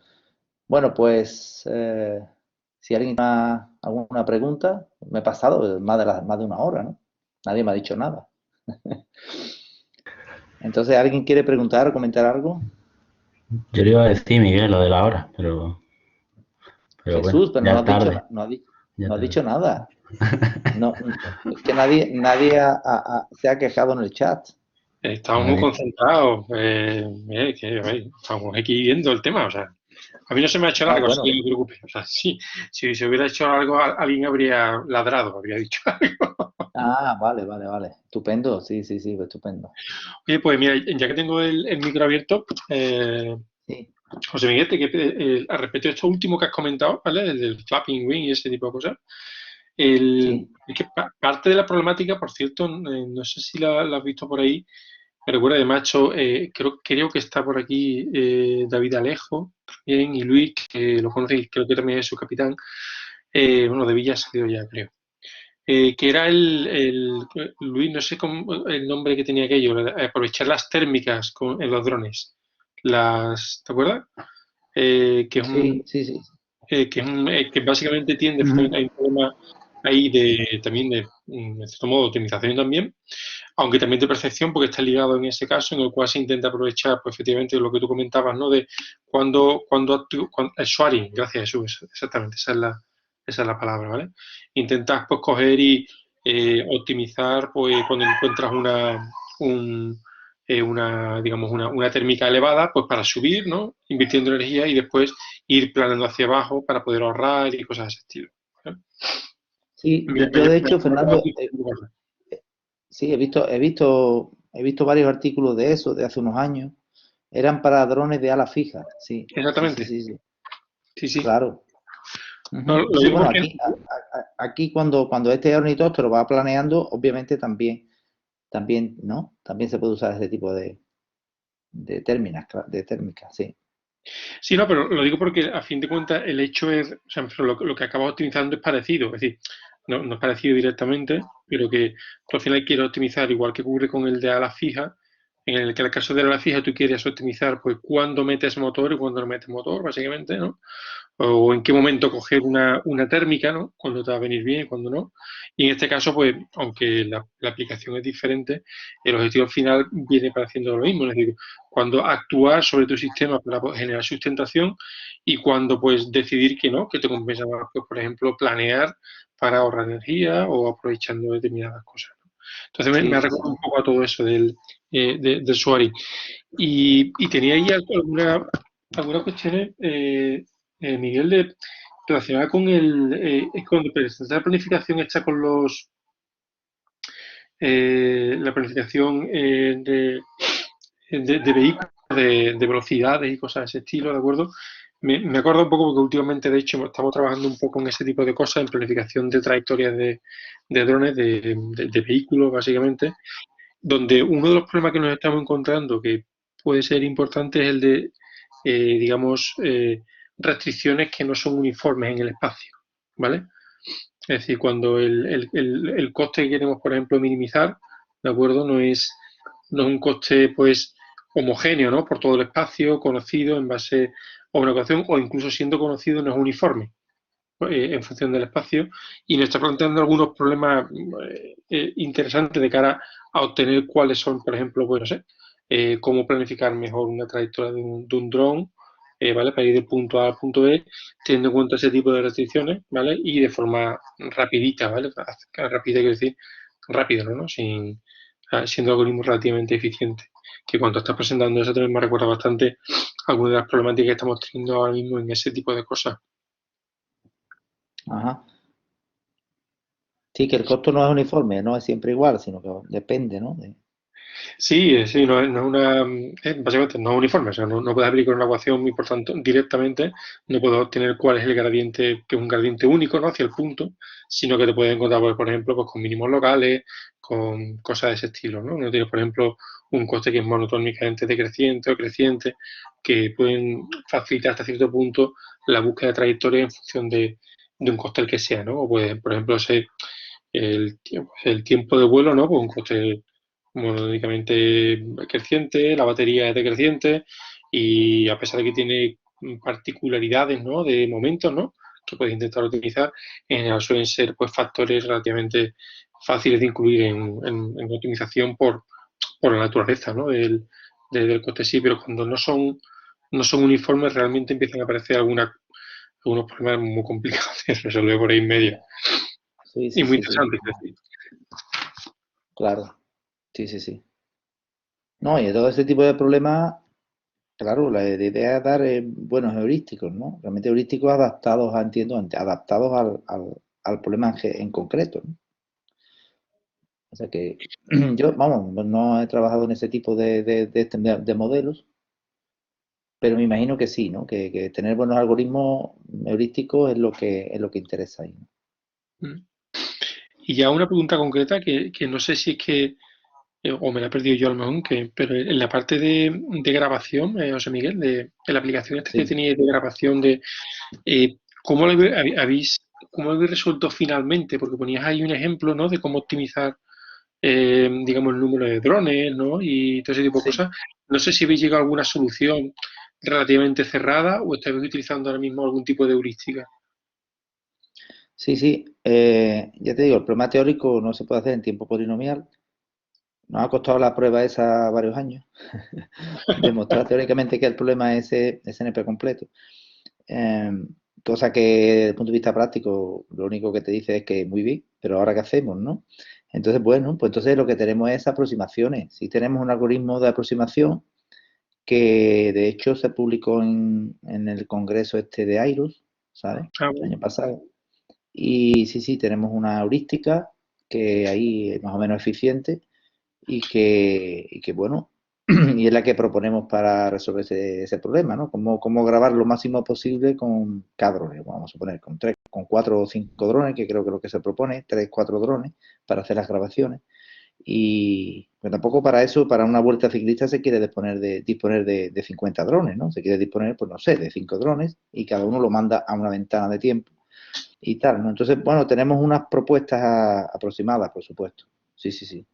Bueno, pues si alguien tiene alguna pregunta, me he pasado más de una hora, ¿no? Nadie me ha dicho nada. Entonces, ¿alguien quiere preguntar o comentar algo? Yo le iba a decir, Miguel, lo de la hora, pero bueno, Jesús, pero no ya lo es has dicho, tarde, ya es no has tarde. dicho nada. No, es que nadie se ha quejado en el chat. Estamos muy Vale. concentrados, que, a ver, estamos aquí viendo el tema, o sea, a mí no se me ha hecho Ah, largo, así que bueno. no te preocupes. O sea, sí, si se hubiera hecho algo, alguien habría ladrado, habría dicho algo. Ah, vale, vale, vale. Estupendo, sí, sí, sí, estupendo. Oye, pues mira, ya que tengo el micro abierto, Sí, José Miguel, al respecto de esto último que has comentado, ¿vale? El del flapping wing y ese tipo de cosas, sí, es que parte de la problemática, por cierto, no sé si la has visto por ahí, me recuerda de macho, creo que está por aquí David Alejo también y Luis, que lo conocéis, creo que también es su capitán. Bueno, de Villa ha salido ya, creo. Que era Luis, no sé cómo, el nombre que tenía aquello, aprovechar las térmicas en los drones. ¿Te acuerdas? Que es un, sí, sí, sí. que básicamente tiende, Ujú. hay un problema ahí también de, en cierto modo, de optimización también, aunque también de percepción, porque está ligado en ese caso en el cual se intenta aprovechar, pues efectivamente, lo que tú comentabas, ¿no? De el sharing, gracias Jesús, exactamente, esa es la palabra, ¿vale? Intentas, pues, coger y optimizar, pues, cuando encuentras digamos, una térmica elevada, pues para subir, ¿no? Invirtiendo energía y después ir planeando hacia abajo para poder ahorrar y cosas de ese estilo, ¿vale? Sí, Me- yo me- de me- hecho, Fernando, sí, he visto varios artículos de eso de hace unos años. Eran para drones de ala fija. Sí, sí, sí, Exactamente, sí, sí. sí, sí. Claro. No, Ujú. lo Sí, digo bueno, porque aquí cuando este ornitóptero va planeando, obviamente también, ¿no? También se puede usar ese tipo de térmicas, sí. sí, no, pero lo digo porque a fin de cuentas el hecho es, o sea, lo que acabas optimizando es parecido, es decir, no es parecido directamente, pero que tú al final quieres optimizar, igual que ocurre con el de ala fija, en el que en el caso de ala fija tú quieres optimizar pues cuándo metes motor y cuándo no metes motor, básicamente, ¿no? O en qué momento coger una térmica, ¿no? Cuando te va a venir bien y cuando no. Y en este caso, pues, aunque la aplicación es diferente, el objetivo final viene pareciendo lo mismo, es decir, cuando actuar sobre tu sistema para generar sustentación y cuando, pues, decidir que no, que te compensa más, pues, por ejemplo, planear para ahorrar energía o aprovechando determinadas cosas, ¿no? Entonces me Sí, ha sí, sí. recordado un poco a todo eso del Suari. Y tenía ahí algunas cuestiones, Miguel, relacionadas con cuando presentaste la planificación hecha con la planificación de vehículos, de velocidades y cosas de ese estilo, ¿de acuerdo? Me acuerdo un poco porque últimamente, de hecho, estamos trabajando un poco en ese tipo de cosas, en planificación de trayectorias de drones, de vehículos, básicamente, donde uno de los problemas que nos estamos encontrando que puede ser importante es el de, digamos, restricciones que no son uniformes en el espacio, ¿vale? Es decir, cuando el coste que queremos, por ejemplo, minimizar, ¿de acuerdo? No es un coste, pues, homogéneo, ¿no? Por todo el espacio, conocido en base a una ecuación, o incluso siendo conocido no es uniforme en función del espacio, y nos está planteando algunos problemas interesantes de cara a obtener cuáles son, por ejemplo, pues no sé, cómo planificar mejor una trayectoria de un dron, ¿vale? Para ir del punto A al punto B, teniendo en cuenta ese tipo de restricciones, ¿vale? Y de forma rapidita, ¿vale? Rápida quiero decir rápido, ¿no? Siendo algoritmos relativamente eficientes. Que cuando estás presentando eso también me recuerda bastante algunas de las problemáticas que estamos teniendo ahora mismo en ese tipo de cosas. Ajá. Sí, que el costo no es uniforme, no es siempre igual, sino que depende, ¿no? Sí, sí, no es básicamente no es uniforme, o sea, no puedes aplicar una ecuación y por tanto directamente no puedes obtener cuál es el gradiente, que es un gradiente único, ¿no? Hacia el punto, sino que te puedes encontrar, pues, por ejemplo, pues, con mínimos locales, con cosas de ese estilo, ¿no? No tienes, por ejemplo, un coste que es monotónicamente decreciente o creciente, que pueden facilitar hasta cierto punto la búsqueda de trayectoria en función de un coste el que sea, ¿no? O puede, por ejemplo, ser el tiempo de vuelo, ¿no? Pues un coste monológicamente creciente, la batería es decreciente y a pesar de que tiene particularidades, ¿no? De momentos, ¿no? Que puedes intentar utilizar, en general suelen ser, pues, factores relativamente fáciles de incluir en optimización por la naturaleza, ¿no? Del coste sí, pero cuando no son uniformes realmente empiezan a aparecer algunos problemas muy complicados de resolver por ahí en medio. Ya. Sí, Y sí, muy sí, sí. interesante, es decir. Claro. Sí, sí, sí. No, y de todo ese tipo de problemas, claro, la idea es dar buenos heurísticos, ¿no? Realmente heurísticos adaptados entiendo, adaptados al problema en concreto, ¿no? O sea que yo, vamos, no he trabajado en ese tipo de modelos, pero me imagino que sí, ¿no? Que tener buenos algoritmos heurísticos es lo que interesa ahí, ¿no? Mm. Y ya una pregunta concreta que no sé si es que, o me la he perdido yo a lo mejor, pero en la parte de grabación, José Miguel, de la aplicación esta que Sí, teníais de grabación, ¿cómo lo cómo lo habéis resuelto finalmente? Porque ponías ahí un ejemplo, ¿no? De cómo optimizar, digamos, el número de drones, ¿no? Y todo ese tipo de sí. cosas. No sé si habéis llegado a alguna solución relativamente cerrada o estáis utilizando ahora mismo algún tipo de heurística. Sí, sí. Ya te digo, el problema teórico no se puede hacer en tiempo polinomial. Nos ha costado la prueba esa varios años. Demostrar teóricamente que el problema es SNP completo. Eh, Cosa que desde el punto de vista práctico lo único que te dice es que muy bien, pero ahora qué hacemos, ¿no? Entonces, bueno, pues entonces lo que tenemos es aproximaciones. Si tenemos un algoritmo de aproximación que de hecho se publicó en el congreso este de IRUS, ¿sabes? Ah, El bueno. año pasado. Y sí, sí, tenemos una heurística que ahí es más o menos eficiente y que bueno, y es la que proponemos para resolver ese problema, ¿no? Cómo grabar lo máximo posible con cada drone, vamos a suponer, con 4 o 5 drones, que creo que es lo que se propone, 3, 4 drones para hacer las grabaciones. Y pues tampoco para eso, para una vuelta ciclista se quiere disponer de 50 drones, ¿no? Se quiere disponer, pues no sé, de 5 drones y cada uno lo manda a una ventana de tiempo y tal, ¿no? Entonces, bueno, tenemos unas propuestas aproximadas, por supuesto. Sí, sí, sí.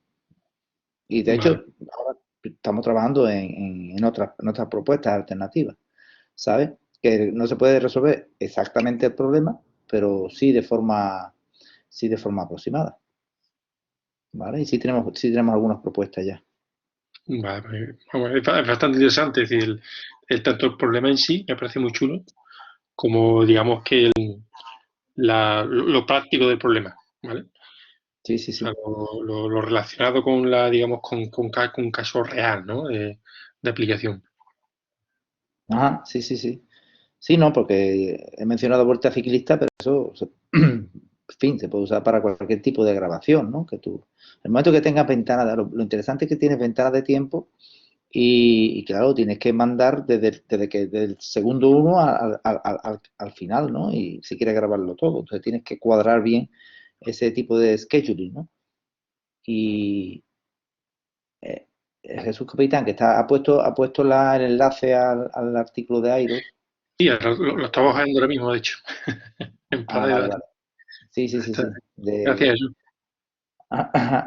Y de Vale. hecho, ahora estamos trabajando en otras propuestas alternativas, ¿sabes? Que no se puede resolver exactamente el problema, pero sí de forma aproximada, ¿vale? Y sí tenemos algunas propuestas ya. Vale, pues, vamos, es bastante interesante, es decir, tanto el problema en sí me parece muy chulo, como digamos que lo práctico del problema, ¿vale? Sí, sí, O sea, sí. lo relacionado con digamos, con un caso real, ¿no? De aplicación. Ajá, sí, sí, sí. Sí, no, porque he mencionado vuelta ciclista, pero en fin, se puede usar para cualquier tipo de grabación, ¿no? El momento que tengas ventana, lo interesante es que tienes ventana de tiempo y claro, tienes que mandar desde el segundo uno al final, ¿no? Y si quieres grabarlo todo, entonces tienes que cuadrar bien ese tipo de scheduling, ¿no? Y eh, Jesús Capitán, que ha puesto el enlace al artículo de Airos. Sí, ahora lo estamos haciendo ahora mismo, de hecho, en Ah, paralelo. vale, vale. Sí, sí, sí, Está- sí. Gracias a eso.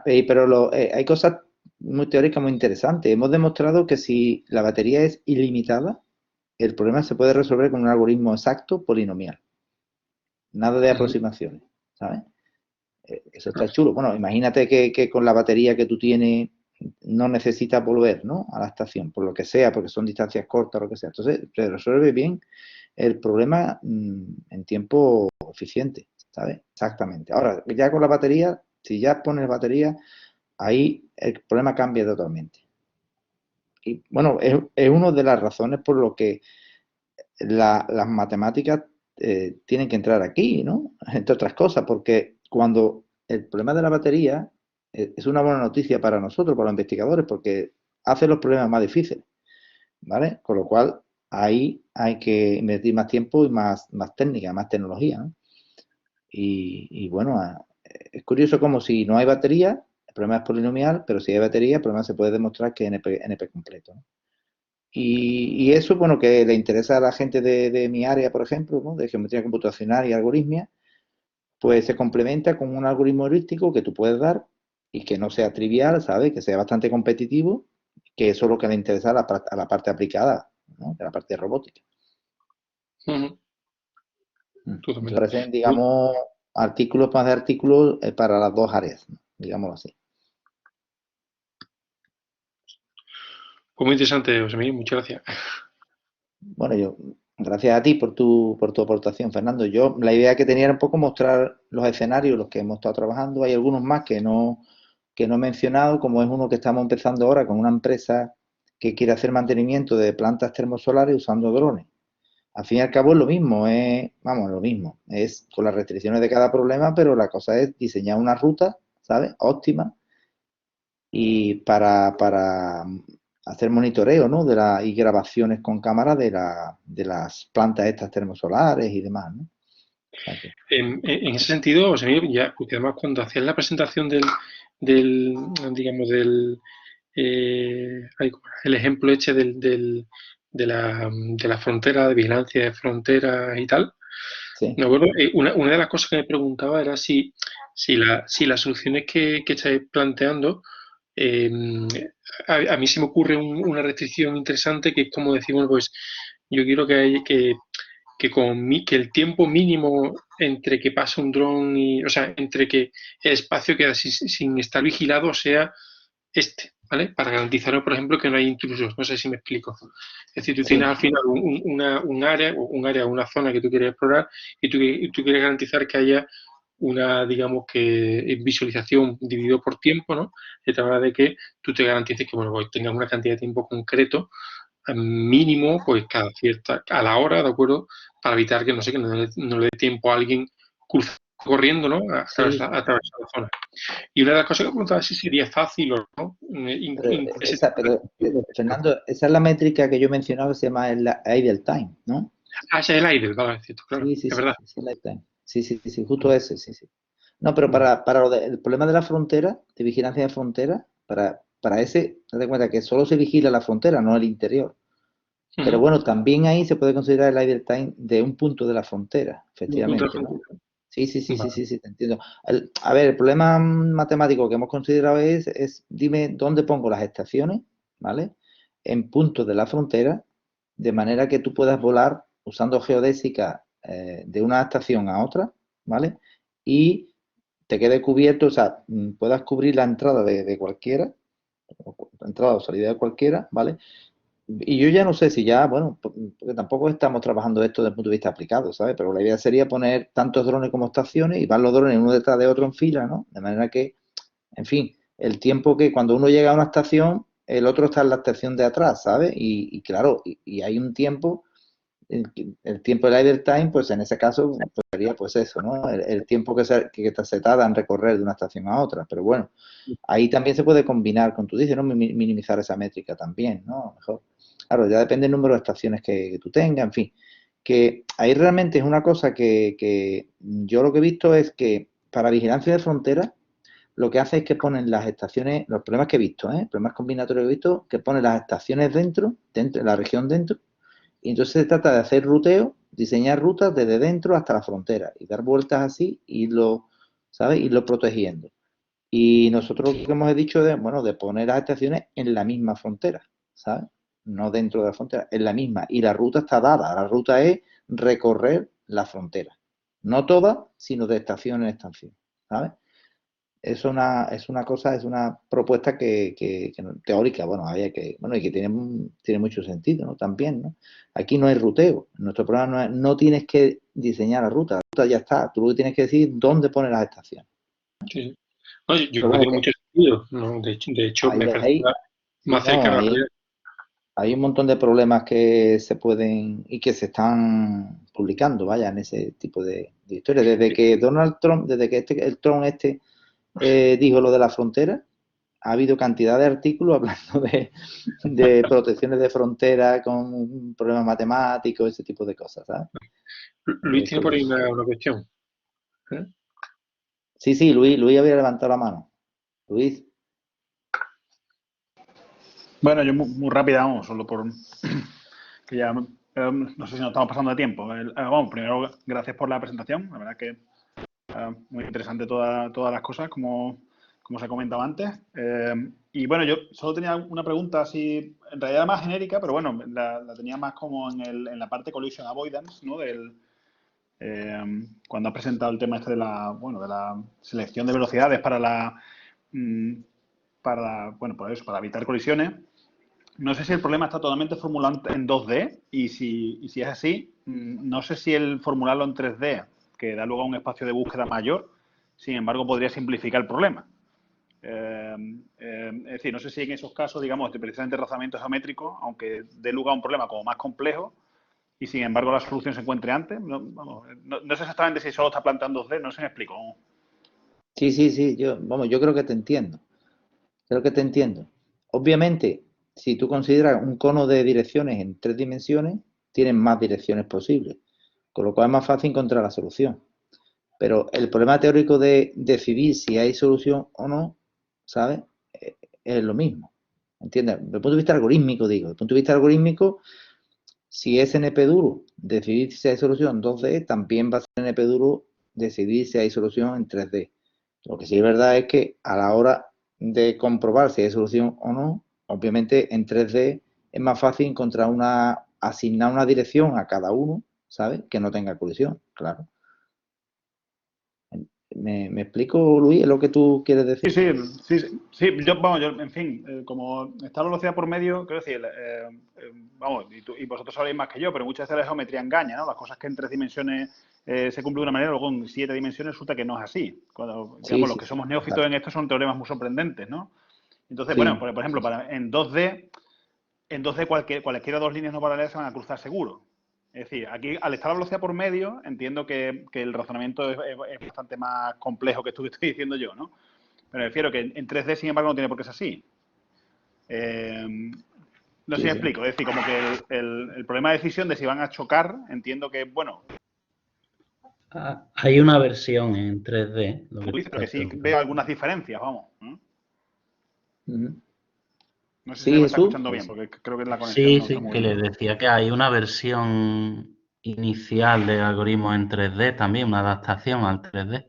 Pero hay cosas muy teóricas muy interesantes. Hemos demostrado que si la batería es ilimitada, el problema se puede resolver con un algoritmo exacto polinomial. Nada de Ujú. aproximaciones, ¿sabes? Eso está chulo. Bueno, imagínate que con la batería que tú tienes no necesitas volver, ¿no? A la estación, por lo que sea, porque son distancias cortas o lo que sea. Entonces, se resuelve bien el problema en tiempo eficiente, ¿sabes? Exactamente. Ahora, ya con la batería, si ya pones batería, ahí el problema cambia totalmente. Y bueno, es una de las razones por lo que las matemáticas tienen que entrar aquí, ¿no? Entre otras cosas, porque cuando el problema de la batería es una buena noticia para nosotros, para los investigadores, porque hace los problemas más difíciles, ¿vale? Con lo cual ahí hay que invertir más tiempo y más técnica, más tecnología, ¿no? Y bueno, es curioso como si no hay batería, el problema es polinomial, pero si hay batería, el problema se puede demostrar que es NP completo, ¿no? Y eso, bueno, que le interesa a la gente de mi área, por ejemplo, ¿no? De geometría computacional y algoritmia, pues se complementa con un algoritmo heurístico que tú puedes dar y que no sea trivial, ¿sabes? Que sea bastante competitivo, que eso es lo que le interesa a la parte aplicada, ¿no? De la parte de robótica. Ujú. Entonces Totalmente. parecen, digamos, artículos más de artículos para las dos áreas, ¿no? Digámoslo así. Pues muy interesante, José Miguel, muchas gracias. Bueno, gracias a ti por tu aportación, Fernando. La idea que tenía era un poco mostrar los escenarios, los que hemos estado trabajando. Hay algunos más que no he mencionado, como es uno que estamos empezando ahora con una empresa que quiere hacer mantenimiento de plantas termosolares usando drones. Al fin y al cabo es lo mismo, vamos, lo mismo. Es con las restricciones de cada problema, pero la cosa es diseñar una ruta, ¿sabes? Óptima y para hacer monitoreo, ¿no? Y grabaciones con cámara de las plantas estas termosolares y demás, ¿no? O sea que, En ese sentido, José Miguel, ya, porque además cuando hacías la presentación del digamos, ¿cómo era? El ejemplo este de la frontera, de vigilancia de fronteras y tal, sí, me acuerdo, una de las cosas que me preguntaba era si las soluciones que estáis planteando, eh, a mí se me ocurre una restricción interesante que es como decir, bueno, pues yo quiero que el tiempo mínimo entre que pasa un dron y, o sea, entre que el espacio queda sin estar vigilado sea ¿vale? Para garantizar, por ejemplo, que no hay intrusos. No sé si me explico. Es decir, tú tienes Sí, al final un área, una zona que tú quieres explorar y tú quieres garantizar que haya una, digamos, que visualización dividido por tiempo, ¿no? De tal manera de que tú te garantices que, bueno, pues tengas una cantidad de tiempo concreto, mínimo, pues a la hora, ¿de acuerdo? Para evitar que, no sé, que no le dé tiempo a alguien corriendo, ¿no? sí. A atravesar la zona. Y una de las cosas que preguntaba es si sería fácil o no ese tipo de Fernando, esa es la métrica que yo mencionaba, se llama el idle time, ¿no? ese es el aire, vale, es cierto, claro, Sí, sí, es sí, verdad. sí, sí, lifetime. Sí, sí, sí, sí, justo ese, sí, sí. No, pero para el problema de la frontera, de vigilancia de frontera, para ese, date cuenta que solo se vigila la frontera, no el interior. Pero Uh-huh. bueno, también ahí se puede considerar el idle time de un punto de la frontera, Un punto de efectivamente, ¿no? frontera. Sí, sí, sí, sí, Vale. sí, sí, te entiendo. A ver, el problema matemático que hemos considerado es, dime dónde pongo las estaciones, ¿vale? En puntos de la frontera, de manera que tú puedas volar usando geodésica de una estación a otra, ¿vale? Y te quede cubierto, o sea, puedas cubrir la entrada de cualquiera, entrada o salida de cualquiera, ¿vale? Y yo ya no sé si ya, bueno, porque tampoco estamos trabajando esto desde el punto de vista aplicado, ¿sabes? Pero la idea sería poner tantos drones como estaciones y van los drones uno detrás de otro en fila, ¿no? De manera que, en fin, el tiempo que cuando uno llega a una estación, el otro está en la estación de atrás, ¿sabes? Y claro, y hay un tiempo, el tiempo del idle time, pues en ese caso, pues sería pues eso, ¿no? El tiempo que se tarda en recorrer de una estación a otra. Pero bueno, ahí también se puede combinar, con tú dices, ¿no? Minimizar esa métrica también, ¿no? Mejor. Claro, ya depende del número de estaciones que tú tengas, en fin. Que ahí realmente es una cosa que yo lo que he visto es que para vigilancia de frontera, lo que hace es que ponen las estaciones, los problemas que he visto, problemas combinatorios que he visto, que ponen las estaciones dentro, de la región dentro, y entonces se trata de hacer ruteo, diseñar rutas desde dentro hasta la frontera y dar vueltas así y ¿sabes? Irlo protegiendo. Y nosotros lo que hemos dicho de, bueno, de poner las estaciones en la misma frontera, ¿sabes? No dentro de la frontera, en la misma. Y la ruta está dada. La ruta es recorrer la frontera. No toda, sino de estación en estación, ¿sabes? Es una cosa, es una propuesta teórica, bueno, bueno, y que tiene mucho sentido, ¿no? También, ¿no? Aquí no hay ruteo. Nuestro programa no tienes que diseñar la ruta ya está. Tú lo que tienes que decir dónde pones las estaciones. Sí. No, yo Pero creo que bueno, tiene mucho sentido, ¿no? De hecho, me parece ahí, sí, más no, cercano a la realidad. hay un montón de problemas que se pueden y que se están publicando, vaya, en ese tipo de historias. Desde que Donald Trump, desde que el Trump dijo lo de la frontera, ha habido cantidad de artículos hablando de protecciones de frontera con problemas matemáticos, ese tipo de cosas, ¿sabes? Luis Es tiene por ahí curioso. una cuestión. ¿Eh? Sí, sí, Luis había levantado la mano. Luis, Bueno, yo muy rápida, vamos, solo por que ya no sé si nos estamos pasando de tiempo. Vamos, primero, gracias por la presentación. La verdad que muy interesante todas las cosas, como se ha comentado antes. Y bueno, yo solo tenía una pregunta así, en realidad más genérica, pero bueno, la tenía más como en la parte collision avoidance, ¿no? Cuando has presentado el tema este de la selección de velocidades para evitar colisiones. No sé si el problema está totalmente formulado en 2D y si es así, no sé si el formularlo en 3D, que da lugar a un espacio de búsqueda mayor, sin embargo, podría simplificar el problema. Es decir, no sé si en esos casos, digamos, de precisamente razonamiento geométrico, aunque dé lugar a un problema como más complejo, y sin embargo la solución se encuentre antes. No sé exactamente si solo está planteando 2D, no sé si me explico. sí, sí, sí, yo creo que te entiendo. Creo que te entiendo. Obviamente, si tú consideras un cono de direcciones en 3 dimensiones, tienes más direcciones posibles, con lo cual es más fácil encontrar la solución. Pero el problema teórico de decidir si hay solución o no, ¿sabes? Es lo mismo. ¿Entiendes? Desde el punto de vista algorítmico, digo. Desde el punto de vista algorítmico, si es NP duro decidir si hay solución en 2D, también va a ser NP duro decidir si hay solución en 3D. Lo que sí es verdad es que a la hora de comprobar si hay solución o no, obviamente en 3D es más fácil asignar una dirección a cada uno, ¿sabes? Que no tenga colisión, claro. ¿Me explico, Luis, lo que tú quieres decir? Sí. En fin, como está la velocidad por medio, quiero decir, vamos, y vosotros sabréis más que yo, pero muchas veces la geometría engaña, ¿no? Las cosas que en 3 dimensiones se cumplen de una manera, luego en 7 dimensiones resulta que no es así. Cuando, digamos, los que somos neófitos exacto. en esto son teoremas muy sorprendentes, ¿no? Entonces, Sí, bueno, por ejemplo, en 2D, cualquiera dos líneas no paralelas se van a cruzar seguro. Es decir, aquí, al estar la velocidad por medio, entiendo que el razonamiento es bastante más complejo que esto que estoy diciendo yo, ¿no? Pero me refiero que en 3D, sin embargo, no tiene por qué ser así. No sé si me explico. Es decir, como que el problema de decisión de si van a chocar, entiendo que, bueno... Hay una versión en 3D. Lo Tú que dices, pero que sí preguntando. veo algunas diferencias, vamos. No sé si se sí, me está Jesús. escuchando bien, porque creo que la conexión Sí, no está sí, muy que bien. les decía que hay una versión inicial de algoritmos en 3D también, una adaptación al 3D.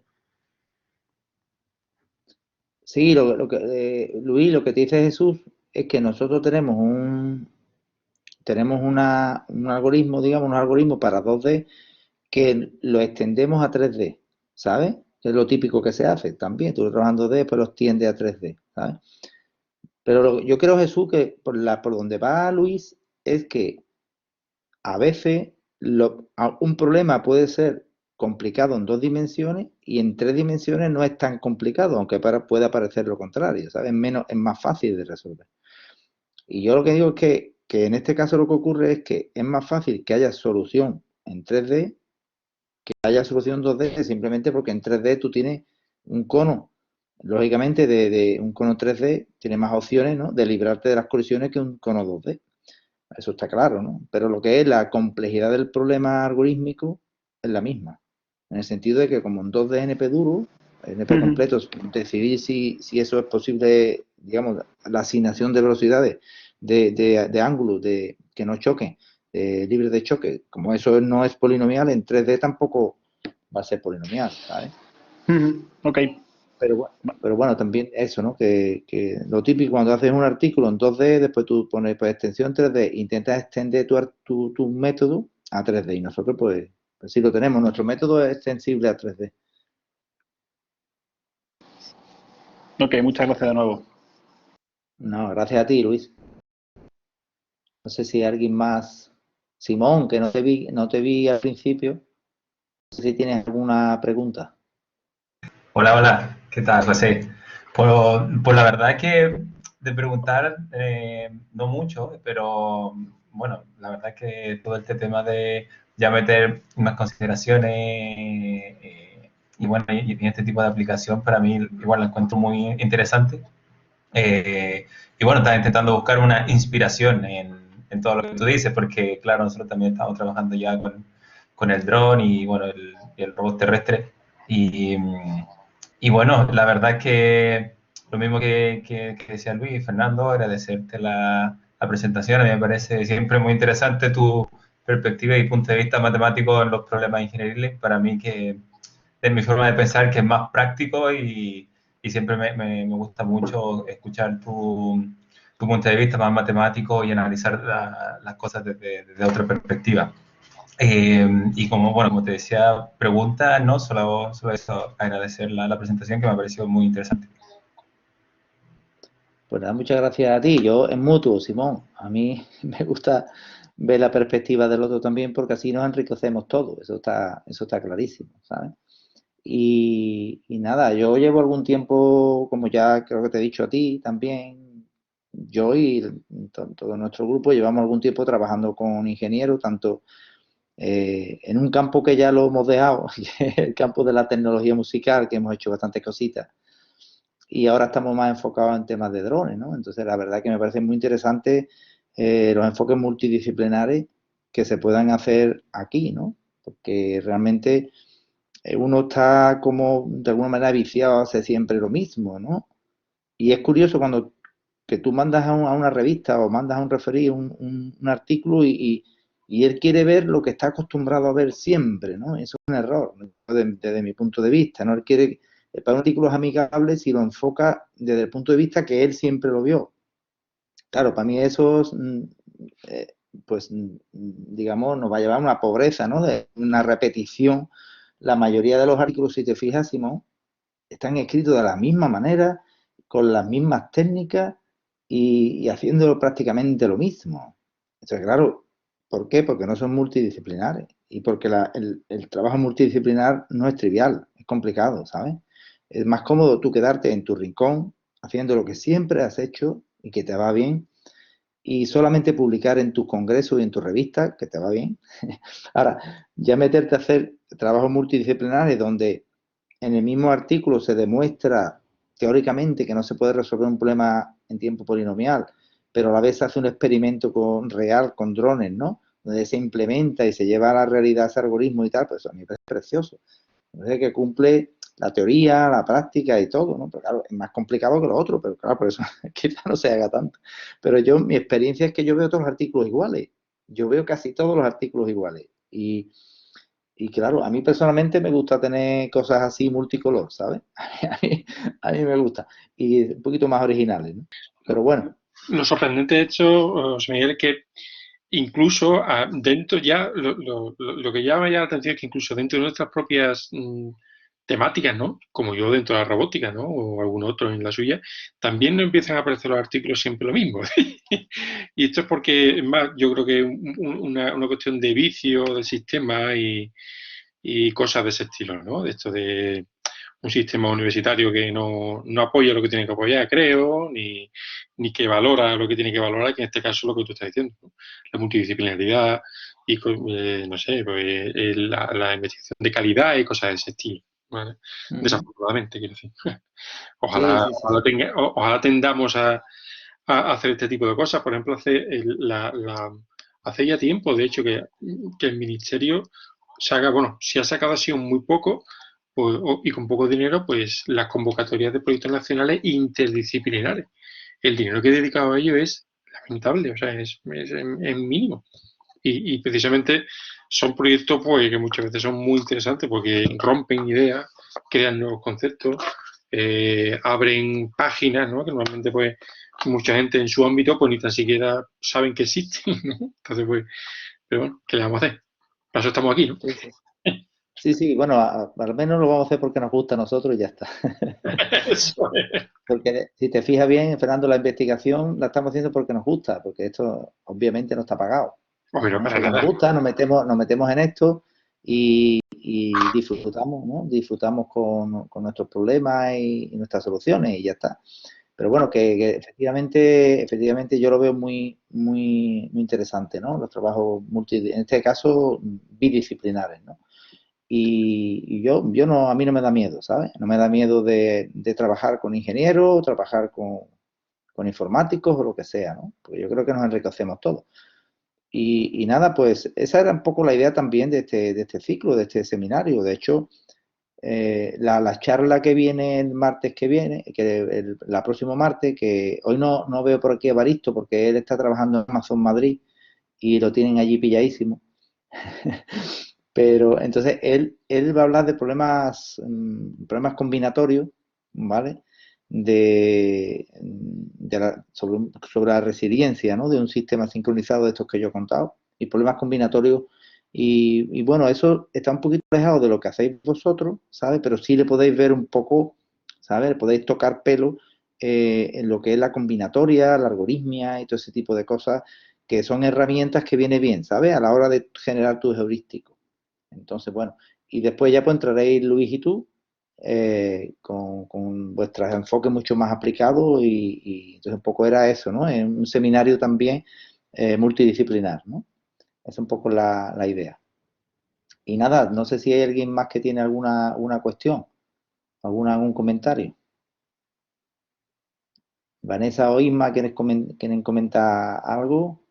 Sí, Luis, lo que te dice Jesús es que nosotros tenemos un algoritmo, digamos, un algoritmo para 2D que lo extendemos a 3D, ¿sabes? Es lo típico que se hace también. Tú lo trabajas en 2D, pues lo extiendes a 3D, ¿sabes? Pero yo creo, Jesús, que por donde va Luis es que a veces un problema puede ser complicado en 2 dimensiones y en 3 dimensiones no es tan complicado, aunque pueda parecer lo contrario, ¿sabes? Es más fácil de resolver. Y yo lo que digo es que en este caso lo que ocurre es que es más fácil que haya solución en 3D que haya solución 2D, simplemente porque en 3D tú tienes un cono. Lógicamente, de un cono 3D tiene más opciones, ¿no?, de librarte de las colisiones que un cono 2D. Eso está claro, ¿no? Pero lo que es la complejidad del problema algorítmico es la misma. En el sentido de que como en 2D NP duro, NP completo, decidir si eso es posible, digamos, la asignación de velocidades, de ángulos, que no choquen, libres de choque. Como eso no es polinomial, en 3D tampoco va a ser polinomial, ¿sabes? Ok. Pero bueno, también eso, ¿no? Que lo típico cuando haces un artículo en 2D, después tú pones pues, extensión 3D, intentas extender tu método a 3D y nosotros pues sí lo tenemos, nuestro método es extensible a 3D. Ok, muchas gracias de nuevo. No, gracias a ti, Luis. No sé si alguien más, Simón, que no te vi al principio, no sé si tienes alguna pregunta. Hola, ¿qué tal, José? Pues la verdad es que de preguntar no mucho, pero bueno, la verdad es que todo este tema de ya meter unas consideraciones y bueno, y este tipo de aplicación para mí igual la encuentro muy interesante. Y bueno, estás intentando buscar una inspiración en todo lo que tú dices, porque claro, nosotros también estamos trabajando ya con el dron y bueno, el robot terrestre. Y bueno, la verdad es que lo mismo que decía Luis y Fernando, agradecerte la presentación. A mí me parece siempre muy interesante tu perspectiva y punto de vista matemático en los problemas ingenieriles. Para mí que es mi forma de pensar que es más práctico y siempre me gusta mucho escuchar tu punto de vista más matemático y analizar las cosas desde otra perspectiva. Y bueno, como te decía, preguntas, ¿no? Solo eso, agradecer la presentación que me ha parecido muy interesante. Pues nada, muchas gracias a ti. Yo en mutuo, Simón. A mí me gusta ver la perspectiva del otro también porque así nos enriquecemos todos. Eso está clarísimo, ¿sabes? Y nada, yo llevo algún tiempo, como ya creo que te he dicho a ti también, yo y todo nuestro grupo llevamos algún tiempo trabajando con ingenieros, tanto en un campo que ya lo hemos dejado, que es el campo de la tecnología musical, que hemos hecho bastantes cositas, y ahora estamos más enfocados en temas de drones, ¿no? Entonces, la verdad que me parece muy interesante los enfoques multidisciplinares que se puedan hacer aquí, ¿no? Porque realmente uno está como de alguna manera viciado a hacer siempre lo mismo, ¿no? Y es curioso cuando que tú mandas a una revista o mandas a un referí un artículo y él quiere ver lo que está acostumbrado a ver siempre, ¿no? Eso es un error desde mi punto de vista, ¿no? Él quiere, para un artículo es amigable si lo enfoca desde el punto de vista que él siempre lo vio. Claro, para mí eso pues, digamos, nos va a llevar a una pobreza, ¿no? De una repetición. La mayoría de los artículos, si te fijas, Simón, están escritos de la misma manera, con las mismas técnicas y haciendo prácticamente lo mismo. Entonces, claro, ¿por qué? Porque no son multidisciplinares y porque el trabajo multidisciplinar no es trivial, es complicado, ¿sabes? Es más cómodo tú quedarte en tu rincón haciendo lo que siempre has hecho y que te va bien y solamente publicar en tus congresos y en tus revistas, que te va bien. Ahora, ya meterte a hacer trabajos multidisciplinares donde en el mismo artículo se demuestra teóricamente que no se puede resolver un problema en tiempo polinomial, pero a la vez se hace un experimento real con drones, ¿no? Donde se implementa y se lleva a la realidad ese algoritmo y tal, pues eso a mí me parece precioso. Entonces, que cumple la teoría, la práctica y todo, ¿no? Pero claro, es más complicado que lo otro, pero claro, por eso quizá no se haga tanto. Pero mi experiencia es que yo veo todos los artículos iguales. Yo veo casi todos los artículos iguales. Y claro, a mí personalmente me gusta tener cosas así multicolor, ¿sabes? A mí me gusta. Y un poquito más originales, ¿no? Pero bueno. Lo sorprendente, de hecho, José Miguel, es que incluso dentro ya, lo que llama ya la atención es que incluso dentro de nuestras propias temáticas, ¿no? Como yo dentro de la robótica, ¿no? O algún otro en la suya, también no empiezan a aparecer los artículos siempre lo mismo. Y esto es porque, es más, yo creo que es una cuestión de vicio del sistema y cosas de ese estilo, ¿no? De esto de un sistema universitario que no apoya lo que tiene que apoyar, creo, ni que valora lo que tiene que valorar, que en este caso es lo que tú estás diciendo, ¿no? La multidisciplinaridad y, no sé, pues, la investigación de calidad y cosas de ese estilo, ¿vale? Desafortunadamente, quiero decir. Ojalá, Sí. ojalá tendamos a hacer este tipo de cosas. Por ejemplo, hace ya tiempo, de hecho, que el Ministerio si ha sacado así un muy poco pues, y con poco dinero, pues las convocatorias de proyectos nacionales interdisciplinares. El dinero que he dedicado a ello es lamentable, o sea, es mínimo. Y precisamente son proyectos pues, que muchas veces son muy interesantes porque rompen ideas, crean nuevos conceptos, abren páginas, ¿no? Que normalmente pues mucha gente en su ámbito pues ni tan siquiera saben que existen, ¿no? Entonces pues, pero bueno, ¿qué le vamos a hacer? Para eso estamos aquí, ¿no? Sí, bueno, al menos lo vamos a hacer porque nos gusta a nosotros y ya está. Eso es. Porque si te fijas bien, Fernando, la investigación la estamos haciendo porque nos gusta, porque esto obviamente no está pagado. Bueno, ¿no? para Porque nada. nos gusta, nos metemos en esto y disfrutamos, ¿no? Disfrutamos con nuestros problemas y nuestras soluciones y ya está. Pero bueno, que efectivamente yo lo veo muy interesante, ¿no? Los trabajos en este caso bidisciplinares, ¿no? Y yo no, a mí no me da miedo, ¿sabes? No me da miedo de trabajar con ingenieros, trabajar con informáticos o lo que sea, ¿no? Porque yo creo que nos enriquecemos todos. Y nada, pues esa era un poco la idea también de este ciclo, de este seminario. De hecho, la charla que viene el martes que viene, la próximo martes, que hoy no veo por aquí a Baristo porque él está trabajando en Amazon Madrid y lo tienen allí pilladísimo. Pero entonces él va a hablar de problemas combinatorios, ¿vale? Sobre la resiliencia, ¿no? De un sistema sincronizado de estos que yo he contado y problemas combinatorios. Y bueno, eso está un poquito alejado de lo que hacéis vosotros, ¿sabes? Pero sí le podéis ver un poco, ¿sabes? Podéis tocar pelo en lo que es la combinatoria, la algoritmia y todo ese tipo de cosas que son herramientas que viene bien, ¿sabes? A la hora de generar tus heurísticos. Entonces, bueno, y después ya pues entraréis Luis y tú con vuestros enfoques mucho más aplicados y entonces un poco era eso, ¿no? En un seminario también multidisciplinar, ¿no? Es un poco la idea. Y nada, no sé si hay alguien más que tiene alguna cuestión, algún comentario. Vanessa o Isma, ¿quieren comentar algo?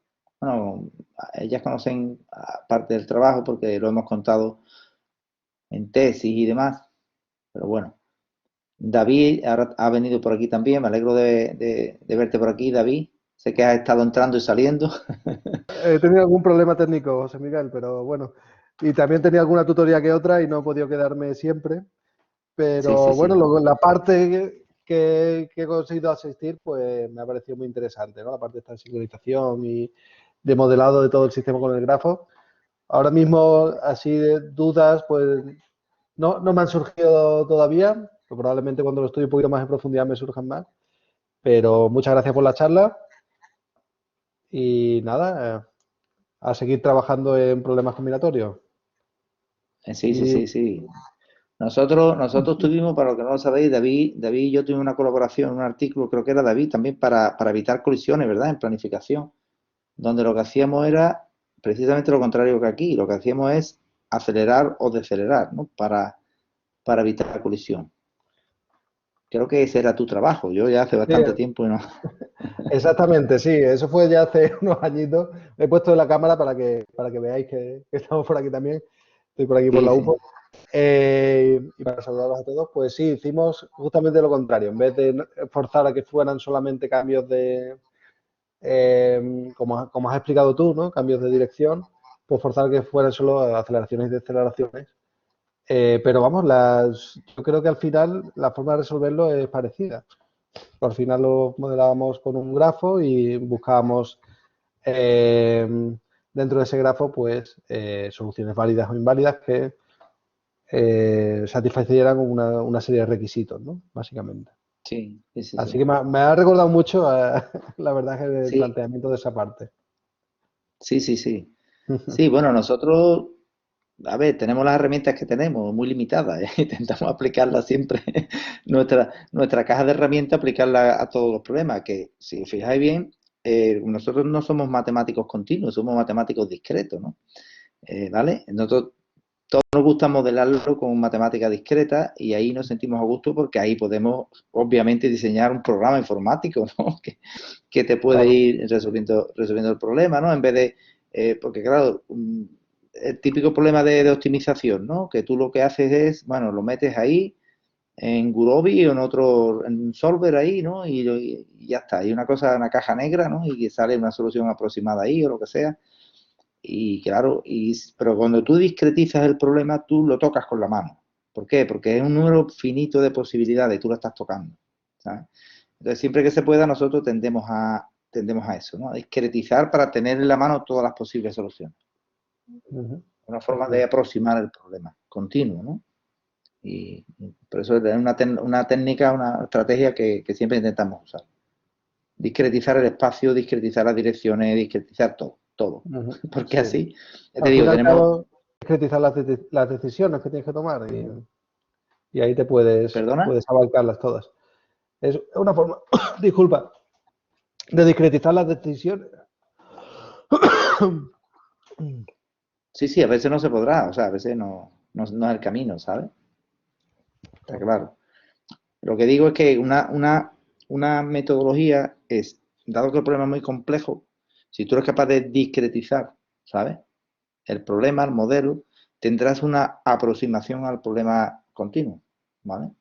Bueno, ellas conocen parte del trabajo porque lo hemos contado en tesis y demás, pero bueno. David ahora ha venido por aquí también, me alegro de verte por aquí, David. Sé que has estado entrando y saliendo. He tenido algún problema técnico, José Miguel, pero bueno. Y también tenía alguna tutoría que otra y no he podido quedarme siempre. Pero Sí. bueno, la parte que he conseguido asistir, pues me ha parecido muy interesante, ¿no? La parte de esta sincronización y de modelado de todo el sistema con el grafo. Ahora mismo, así de dudas, pues no me han surgido todavía, pero probablemente cuando lo estudie un poquito más en profundidad me surjan más. Pero muchas gracias por la charla y nada, a seguir trabajando en problemas combinatorios. Sí. Nosotros tuvimos, para los que no lo sabéis, David y yo tuvimos una colaboración en un artículo, creo que era David, también para evitar colisiones, ¿verdad? En planificación, donde lo que hacíamos era precisamente lo contrario que aquí. Lo que hacíamos es acelerar o decelerar, ¿no? Para evitar la colisión. Creo que ese era tu trabajo. Yo ya hace bastante tiempo y no. Exactamente, sí. Eso fue ya hace unos añitos. Me he puesto en la cámara para que veáis que estamos por aquí también. Estoy por aquí por la UPO. Y para saludarlos a todos, pues sí, hicimos justamente lo contrario. En vez de forzar a que fueran solamente cambios de, como has explicado tú, ¿no? Cambios de dirección, pues forzar a que fueran solo aceleraciones y deceleraciones. Pero vamos, yo creo que al final la forma de resolverlo es parecida. Al final lo modelábamos con un grafo y buscábamos dentro de ese grafo pues soluciones válidas o inválidas que satisfacieran una serie de requisitos, ¿no? Básicamente. Sí. Así que me ha recordado mucho la verdad que el Sí. planteamiento de esa parte. Sí. Sí, bueno, nosotros, a ver, tenemos las herramientas que tenemos, muy limitadas, ¿eh? Intentamos aplicarlas siempre, nuestra caja de herramientas, aplicarla a todos los problemas, que si os fijáis bien, nosotros no somos matemáticos continuos, somos matemáticos discretos, ¿no? ¿Vale? Nosotros todos nos gusta modelarlo con matemáticas discretas y ahí nos sentimos a gusto porque ahí podemos, obviamente, diseñar un programa informático, ¿no? Que te puede ir resolviendo el problema, ¿no? En vez de, porque claro, el típico problema de optimización, ¿no? Que tú lo que haces es, bueno, lo metes ahí en Gurobi o en un solver ahí, ¿no? Y ya está, hay una caja negra, ¿no? Y que sale una solución aproximada ahí o lo que sea. Y claro, pero cuando tú discretizas el problema, tú lo tocas con la mano. ¿Por qué? Porque es un número finito de posibilidades, tú lo estás tocando, ¿sabes? Entonces, siempre que se pueda, nosotros tendemos a eso, ¿no? A discretizar para tener en la mano todas las posibles soluciones. Una forma de aproximar el problema continuo, ¿no? Y por eso es una técnica, una estrategia que siempre intentamos usar. Discretizar el espacio, discretizar las direcciones, discretizar todo. Porque así, ya te digo, tenemos... Discretizar las decisiones que tienes que tomar y ahí te puedes abarcarlas todas. Es una forma, disculpa, de discretizar las decisiones. Sí, a veces no se podrá, o sea, a veces no es el camino, ¿sabes? Está claro. Lo que digo es que una metodología es, dado que el problema es muy complejo, si tú eres capaz de discretizar, ¿sabes? El problema, el modelo, tendrás una aproximación al problema continuo, ¿vale?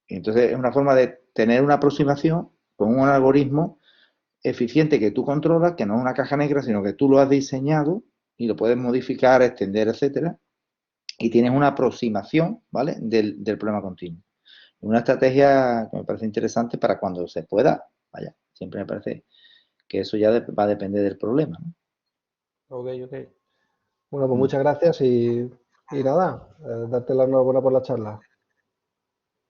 Y entonces es una forma de tener una aproximación con un algoritmo eficiente que tú controlas, que no es una caja negra, sino que tú lo has diseñado y lo puedes modificar, extender, etcétera, y tienes una aproximación, ¿vale? Del problema continuo. Una estrategia que me parece interesante para cuando se pueda, vaya, siempre me parece que eso ya va a depender del problema, ¿no? Ok. Bueno, pues muchas gracias y nada, darte la enhorabuena por la charla.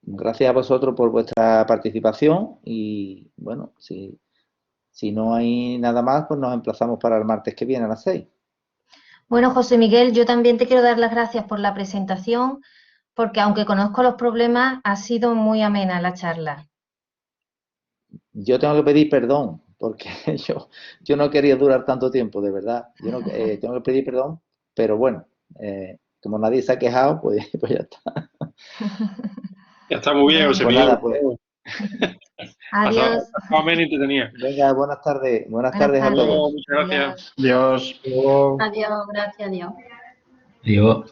Gracias a vosotros por vuestra participación y bueno, si no hay nada más, pues nos emplazamos para el martes que viene a las 6. Bueno, José Miguel, yo también te quiero dar las gracias por la presentación, porque aunque conozco los problemas, ha sido muy amena la charla. Yo tengo que pedir perdón, porque yo no quería durar tanto tiempo, de verdad. Yo no, tengo que pedir perdón, pero bueno, como nadie se ha quejado, pues ya está. Ya está muy bien, José Pues Miguel. nada, pues. Adiós. Más o menos entretenida. Venga, buenas tardes. Buenas tardes a todos. Muchas gracias. Dios. Adiós, gracias, adiós. Digo,